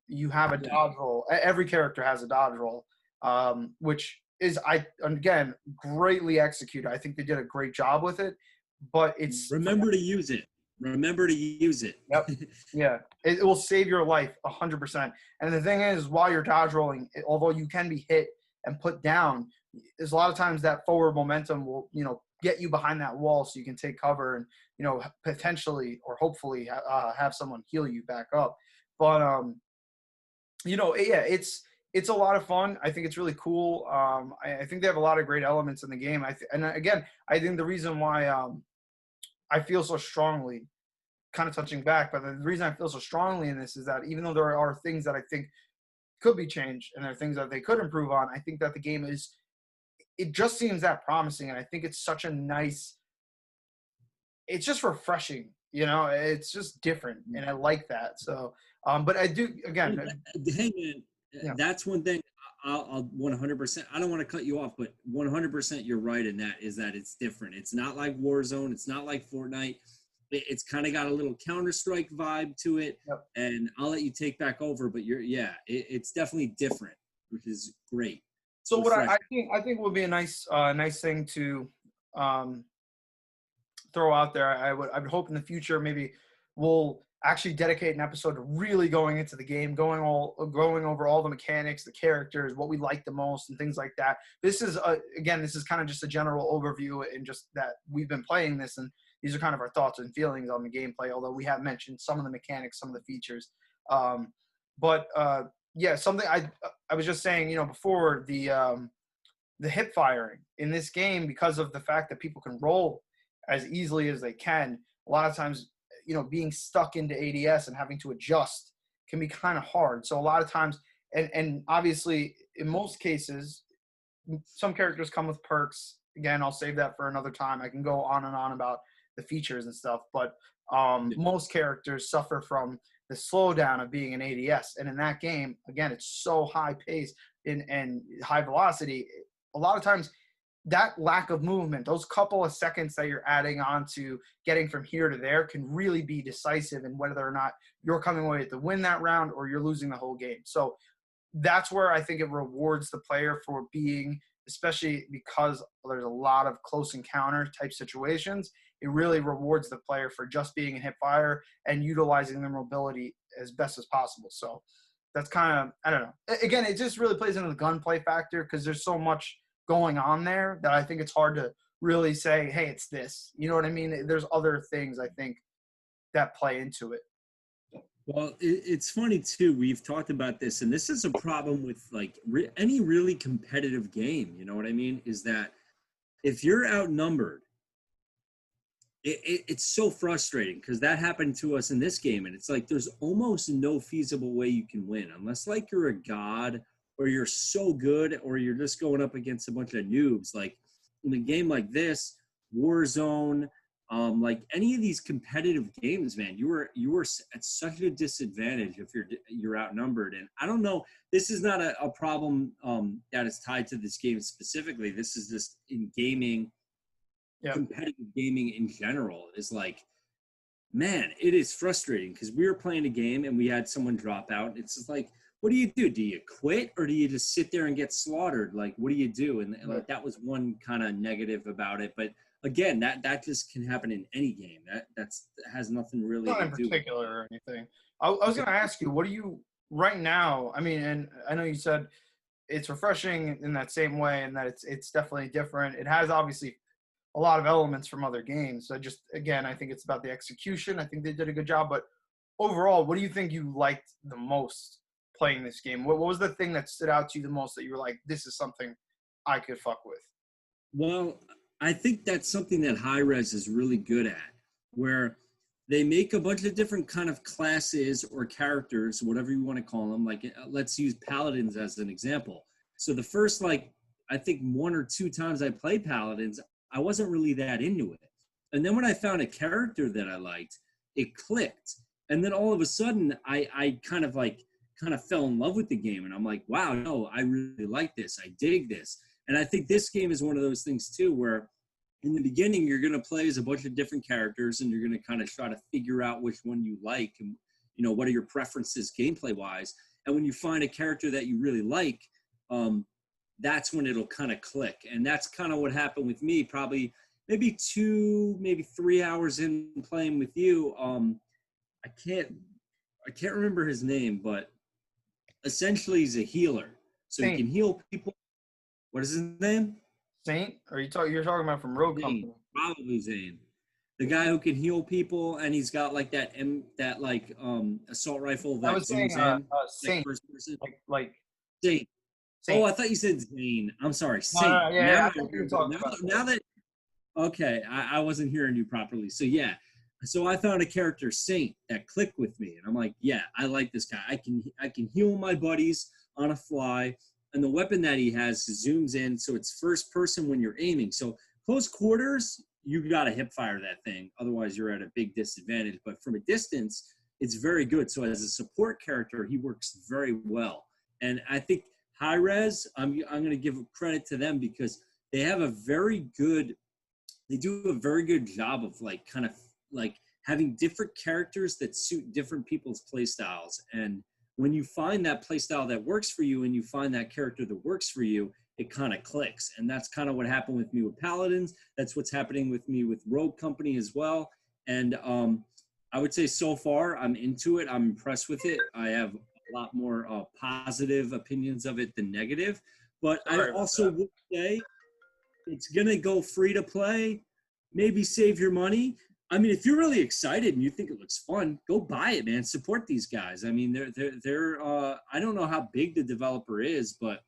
You have a dodge roll. Every character has a dodge roll, which is, again, greatly executed. I think they did a great job with it, but it's
Remember to use it. Remember to use it.
Yep. Yeah, it will save your life 100%. And the thing is, while you're dodge rolling, although you can be hit and put down, there's a lot of times that forward momentum will get you behind that wall so you can take cover and potentially or hopefully have someone heal you back up. But yeah, it's a lot of fun. I think it's really cool. I think they have a lot of great elements in the game. And again, I think the reason why I feel so strongly, kind of touching back, but the reason I feel so strongly in this is that even though there are things that I think could be changed and there are things that they could improve on, I think that the game it just seems that promising. And I think it's such a nice, it's just refreshing, it's just different. And I like that. So, but I do, again,
Hey, man,
yeah.
that's one thing I'll 100%. I don't want to cut you off, but 100% you're right in that is that it's different. It's not like Warzone. It's not like Fortnite. It's kind of got a little Counter-Strike vibe to it.
Yep.
And I'll let you take back over, but it's definitely different, which is great.
So what I think would be a nice thing to throw out there. I would hope in the future maybe we'll actually dedicate an episode to really going into the game, going over all the mechanics, the characters, what we like the most, and things like that. This is kind of just a general overview, and just that we've been playing this, and these are kind of our thoughts and feelings on the gameplay. Although we have mentioned some of the mechanics, some of the features, something I was just saying, before the hip firing in this game, because of the fact that people can roll as easily as they can, a lot of times, being stuck into ADS and having to adjust can be kind of hard. So a lot of times, and obviously in most cases, some characters come with perks. Again, I'll save that for another time. I can go on and on about the features and stuff, but most characters suffer from the slowdown of being an ADS. And in that game, again, it's so high paced and high velocity. A lot of times that lack of movement, those couple of seconds that you're adding on to getting from here to there, can really be decisive in whether or not you're coming away to win that round or you're losing the whole game. So that's where I think it rewards the player for being, especially because there's a lot of close encounter type situations, it really rewards the player for just being in hip fire and utilizing their mobility as best as possible. So that's kind of, I don't know. Again, it just really plays into the gunplay factor because there's so much going on there that I think it's hard to really say, hey, it's this. You know what I mean? There's other things I think that play into it.
Well, it's funny too. We've talked about this, and this is a problem with like any really competitive game. You know what I mean? Is that if you're outnumbered, it's so frustrating because that happened to us in this game, and it's like there's almost no feasible way you can win unless like you're a god or you're so good or you're just going up against a bunch of noobs. Like in a game like this, Warzone. Like any of these competitive games, man, you are at such a disadvantage if you're outnumbered. And I don't know, this is not a problem that is tied to this game specifically. This is just in gaming, competitive gaming in general. Is like, man, it is frustrating because we were playing a game and we had someone drop out. It's just like, what do you do? Do you quit or do you just sit there and get slaughtered? Like, what do you do? And like that was one kind of negative about it, but. Again, that just can happen in any game. That has nothing really
not
to
in
do
particular or anything. I was going to ask you, what do you right now? I mean, and I know you said it's refreshing in that same way, and that it's definitely different. It has obviously a lot of elements from other games. So I think it's about the execution. I think they did a good job. But overall, what do you think you liked the most playing this game? What was the thing that stood out to you the most that you were like, this is something I could fuck with?
Well, I think that's something that Hi-Rez is really good at, where they make a bunch of different kind of classes or characters, whatever you want to call them. Like, let's use Paladins as an example. So the first, like, I think 1 or 2 times I played Paladins, I wasn't really that into it. And then when I found a character that I liked, it clicked. And then all of a sudden, I kind of fell in love with the game. And I'm like, wow, no, I really like this. I dig this. And I think this game is one of those things, too, where in the beginning, you're going to play as a bunch of different characters and you're going to kind of try to figure out which one you like and, what are your preferences gameplay-wise. And when you find a character that you really like, that's when it'll kind of click. And that's kind of what happened with me probably maybe 2, maybe 3 hours in playing with you. I can't remember his name, but essentially he's a healer. So he can heal people. What is his name?
Saint? Or you're talking about from Rogue
Zane,
Company?
Probably Zane. The guy who can heal people, and he's got like that assault rifle that zooms in.
Saint.
First person.
Like
Saint.
Saint.
Oh, I thought you said Zane. I'm sorry, Saint. Now that okay, I wasn't hearing you properly. So yeah, so I found a character Saint that clicked with me, and I'm like, yeah, I like this guy. I can heal my buddies. on a fly, and the weapon that he has zooms in, so it's first person when you're aiming. So close quarters, you got to hip fire that thing. Otherwise, you're at a big disadvantage. But from a distance, it's very good. So as a support character, he works very well. And I think Hi-Rez, I'm going to give credit to them because they have a very good, they do a very good job of like kind of like having different characters that suit different people's play styles. And when you find that play style that works for you and you find that character that works for you, it kind of clicks. And that's kind of what happened with me with Paladins. That's what's happening with me with Rogue Company as well. And I would say so far I'm into it. I'm impressed with it. I have a lot more positive opinions of it than negative. But I also would say it's going to go free to play. Maybe save your money. I mean, if you're really excited and you think it looks fun, go buy it, man. Support these guys. I mean, they're I don't know how big the developer is, but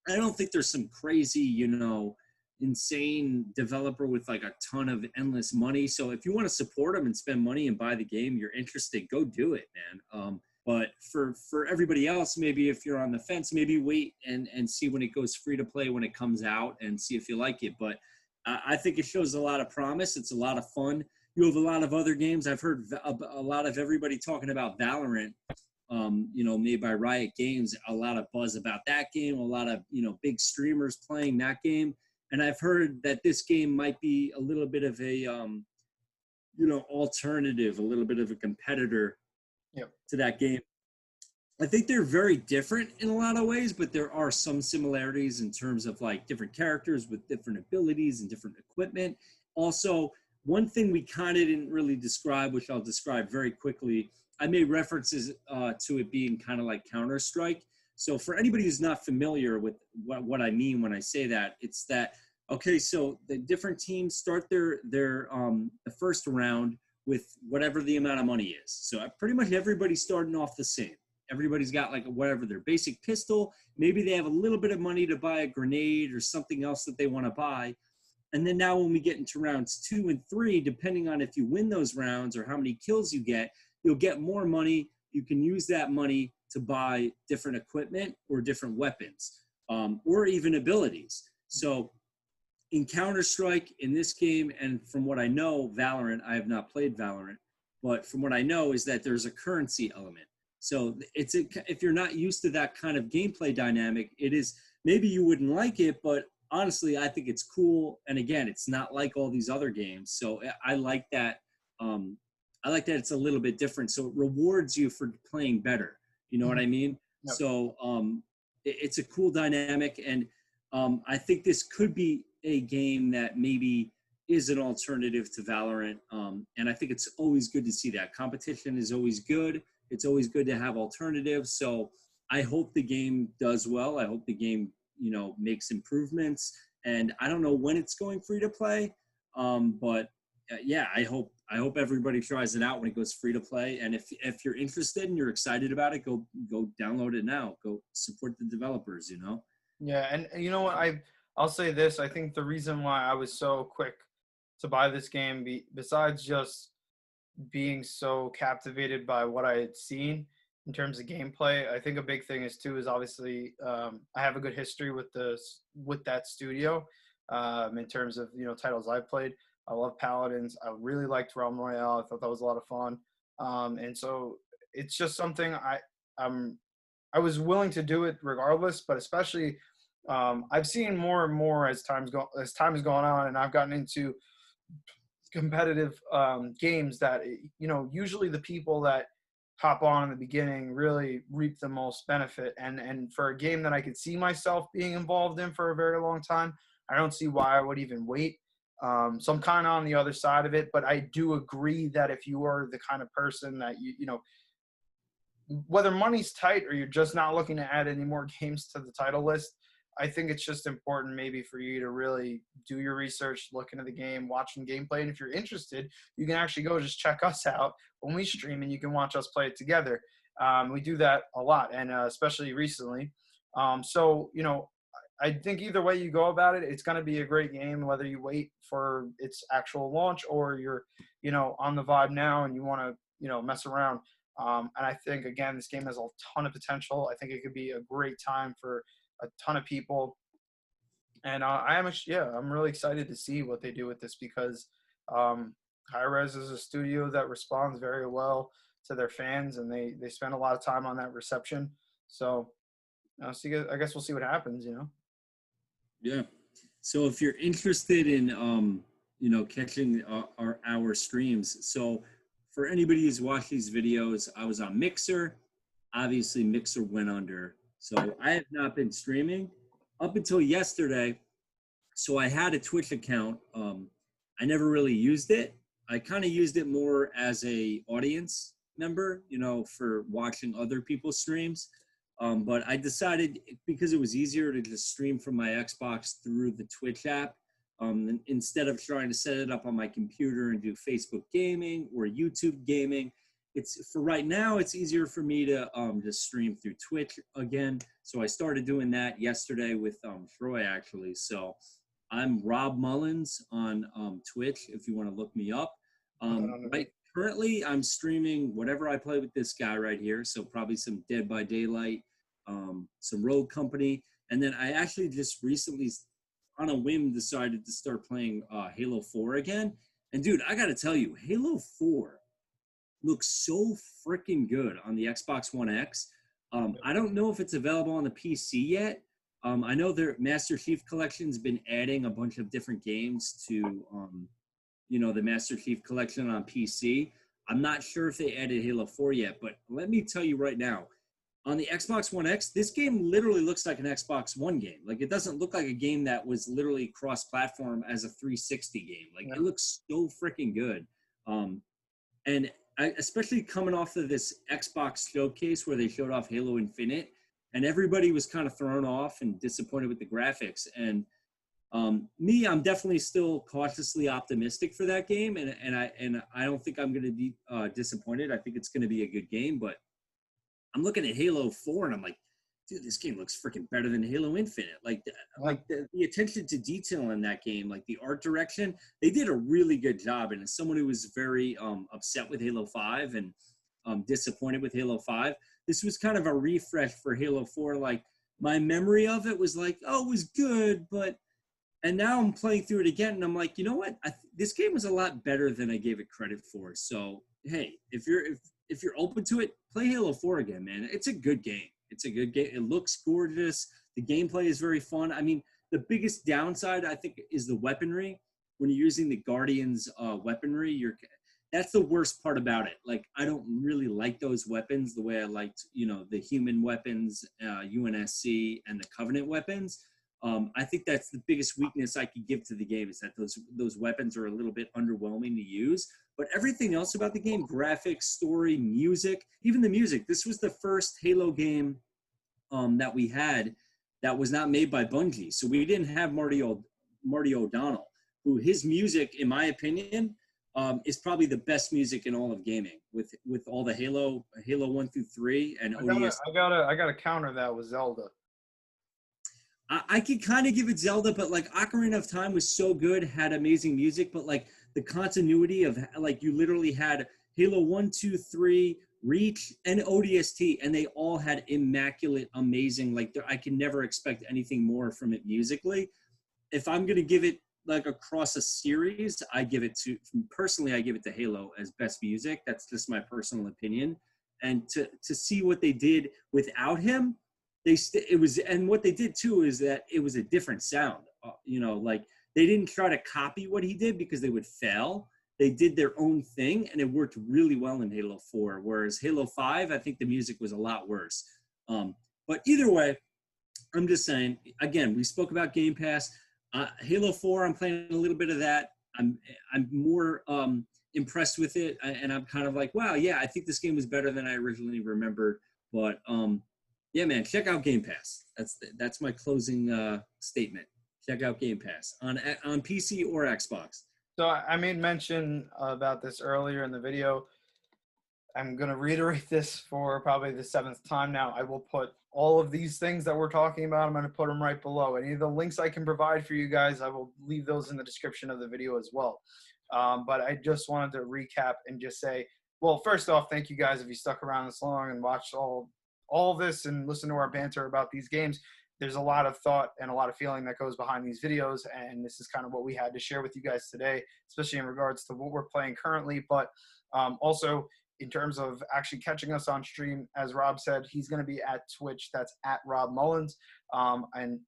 I don't think there's some crazy, you know, insane developer with like a ton of endless money. So if you want to support them and spend money and buy the game, you're interested, go do it, man. But for everybody else, maybe if you're on the fence, maybe wait and see when it goes free to play when it comes out and see if you like it. But I think it shows a lot of promise. It's a lot of fun. You have a lot of other games. I've heard a lot of everybody talking about Valorant, you know, made by Riot Games, a lot of buzz about that game, a lot of, you know, big streamers playing that game. And I've heard that this game might be a little bit of a, you know, alternative, a little bit of a competitor to that game. I think they're very different in a lot of ways, but there are some similarities in terms of like different characters with different abilities and different equipment. Also, one thing we kind of didn't really describe, which I'll describe very quickly, I made references to it being kind of like Counter-Strike. So for anybody who's not familiar with what I mean when I say that, it's that, okay, so the different teams start their the first round with whatever the amount of money is. So pretty much everybody's starting off the same. Everybody's got like whatever their basic pistol. Maybe they have a little bit of money to buy a grenade or something else that they want to buy. And then now when we get into rounds 2 and 3, depending on if you win those rounds or how many kills you get, you'll get more money. You can use that money to buy different equipment or different weapons, or even abilities. So in Counter-Strike, in this game, and from what I know, Valorant, I have not played Valorant, but from what I know is that there's a currency element. So if you're not used to that kind of gameplay dynamic, it is, maybe you wouldn't like it, but honestly, I think it's cool. And again, it's not like all these other games. So I like that. I like that it's a little bit different. So it rewards you for playing better. You know what I mean? Yep. So it's a cool dynamic. And I think this could be a game that maybe is an alternative to Valorant. And I think it's always good to see that. Competition is always good. It's always good to have alternatives. So I hope the game does well. I hope the game, you know, makes improvements. And I don't know when it's going free to play, but yeah, I hope everybody tries it out when it goes free to play. And if you're interested and you're excited about it, go download it now. Go support the developers, you know?
Yeah, and you know what? I'll say this. I think the reason why I was so quick to buy this game, besides just being so captivated by what I had seen in terms of gameplay, I think a big thing is obviously I have a good history with that studio in terms of, you know, titles I've played. I love Paladins. I really liked Realm Royale. I thought that was a lot of fun, and so it's just something I was willing to do it regardless. But especially I've seen more and more as time has gone on, and I've gotten into competitive games that, you know, usually the people that hop on in the beginning really reap the most benefit. And for a game that I could see myself being involved in for a very long time, I don't see why I would even wait. So I'm kind of on the other side of it, but I do agree that if you are the kind of person that you know, whether money's tight or you're just not looking to add any more games to the title list, I think it's just important maybe for you to really do your research, look into the game, watching gameplay. And if you're interested, you can actually go just check us out when we stream and you can watch us play it together. We do that a lot, and especially recently. So, you know, I think either way you go about it, it's going to be a great game, whether you wait for its actual launch or you're, you know, on the vibe now and you want to, you know, mess around. And I think, again, this game has a ton of potential. I think it could be a great time for a ton of people. And I'm really excited to see what they do with this because Hi-Rez is a studio that responds very well to their fans, and they spend a lot of time on that reception. So, I guess we'll see what happens.
Yeah. So if you're interested in, catching our streams, so for anybody who's watched these videos, I was on Mixer. Obviously, Mixer went under. So I have not been streaming up until yesterday. So I had a Twitch account. I never really used it. I kind of used it more as a audience member, for watching other people's streams. But I decided because it was easier to just stream from my Xbox through the Twitch app, instead of trying to set it up on my computer and do Facebook gaming or YouTube gaming. It's for right now, it's easier for me to just stream through Twitch again. So I started doing that yesterday with Troy, actually. So I'm Rob Mullins on Twitch if you want to look me up. Currently, I'm streaming whatever I play with this guy right here. So probably some Dead by Daylight, some Rogue Company. And then I actually just recently, on a whim, decided to start playing Halo 4 again. And dude, I got to tell you, Halo 4 looks so freaking good on the Xbox One X. I don't know if it's available on the PC yet. I know their Master Chief Collection's been adding a bunch of different games to, the Master Chief Collection on PC. I'm not sure if they added Halo 4 yet, but let me tell you right now, on the Xbox One X, this game literally looks like an Xbox One game. Like, it doesn't look like a game that was literally cross-platform as a 360 game. Like, It looks so freaking good. And especially coming off of this Xbox showcase where they showed off Halo Infinite, and everybody was kind of thrown off and disappointed with the graphics. And I'm definitely still cautiously optimistic for that game, and I don't think I'm going to be disappointed. I think it's going to be a good game, but I'm looking at Halo 4 and I'm like, dude, this game looks freaking better than Halo Infinite. Like the attention to detail in that game, like the art direction, they did a really good job. And as someone who was very upset with Halo 5 and disappointed with Halo 5, this was kind of a refresh for Halo 4. Like, my memory of it was like, oh, it was good, and now I'm playing through it again, and I'm like, you know what? This game was a lot better than I gave it credit for. So, hey, if you're open to it, play Halo 4 again, man. It's a good game. It's a good game. It looks gorgeous. The gameplay is very fun. I mean, the biggest downside, I think, is the weaponry. When you're using the Guardians weaponry, that's the worst part about it. Like, I don't really like those weapons the way I liked, the human weapons, UNSC, and the Covenant weapons. I think that's the biggest weakness I could give to the game, is that those weapons are a little bit underwhelming to use. But everything else about the game, graphics, story, music, even the music. This was the first Halo game that we had that was not made by Bungie. So we didn't have Marty O'Donnell, who his music, in my opinion, is probably the best music in all of gaming, with all the Halo 1 through 3 and ODST.
I gotta counter that with Zelda.
I could kind of give it Zelda, but like Ocarina of Time was so good, had amazing music, but like the continuity of, like, you literally had Halo 1, 2, 3, Reach, and ODST, and they all had immaculate, amazing, like, I can never expect anything more from it musically. If I'm going to give it like across a series, I give it to Halo as best music. That's just my personal opinion. And to see what they did without him, and what they did too is that it was a different sound. Like, they didn't try to copy what he did because they would fail. They did their own thing, and it worked really well in Halo 4. Whereas Halo 5, I think the music was a lot worse. But either way, I'm just saying, again, we spoke about Game Pass. Halo 4, I'm playing a little bit of that. I'm more impressed with it, and I'm kind of like, wow, yeah, I think this game was better than I originally remembered. But yeah, man, check out Game Pass. That's my closing statement. Check out Game Pass on PC or Xbox.
So I made mention about this earlier in the video. I'm going to reiterate this for probably the 7th time now. I will put all of these things that we're talking about, I'm going to put them right below. Any of the links I can provide for you guys, I will leave those in the description of the video as well. But I just wanted to recap and just say, Well, first off, thank you guys if you stuck around this long and watched all of this and listened to our banter about these games. There's a lot of thought and a lot of feeling that goes behind these videos, and this is kind of what we had to share with you guys today, especially in regards to what we're playing currently, but also in terms of actually catching us on stream. As Rob said, he's going to be at Twitch. That's at Rob Mullins, and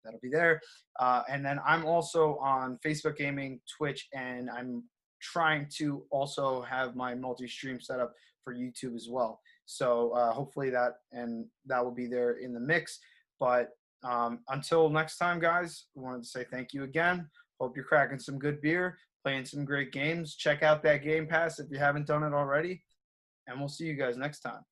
that'll be there. And then I'm also on Facebook Gaming, Twitch, and I'm trying to also have my multi-stream set up for YouTube as well. So hopefully that will be there in the mix. But until next time, guys, I wanted to say thank you again. Hope you're cracking some good beer, playing some great games. Check out that Game Pass if you haven't done it already. And we'll see you guys next time.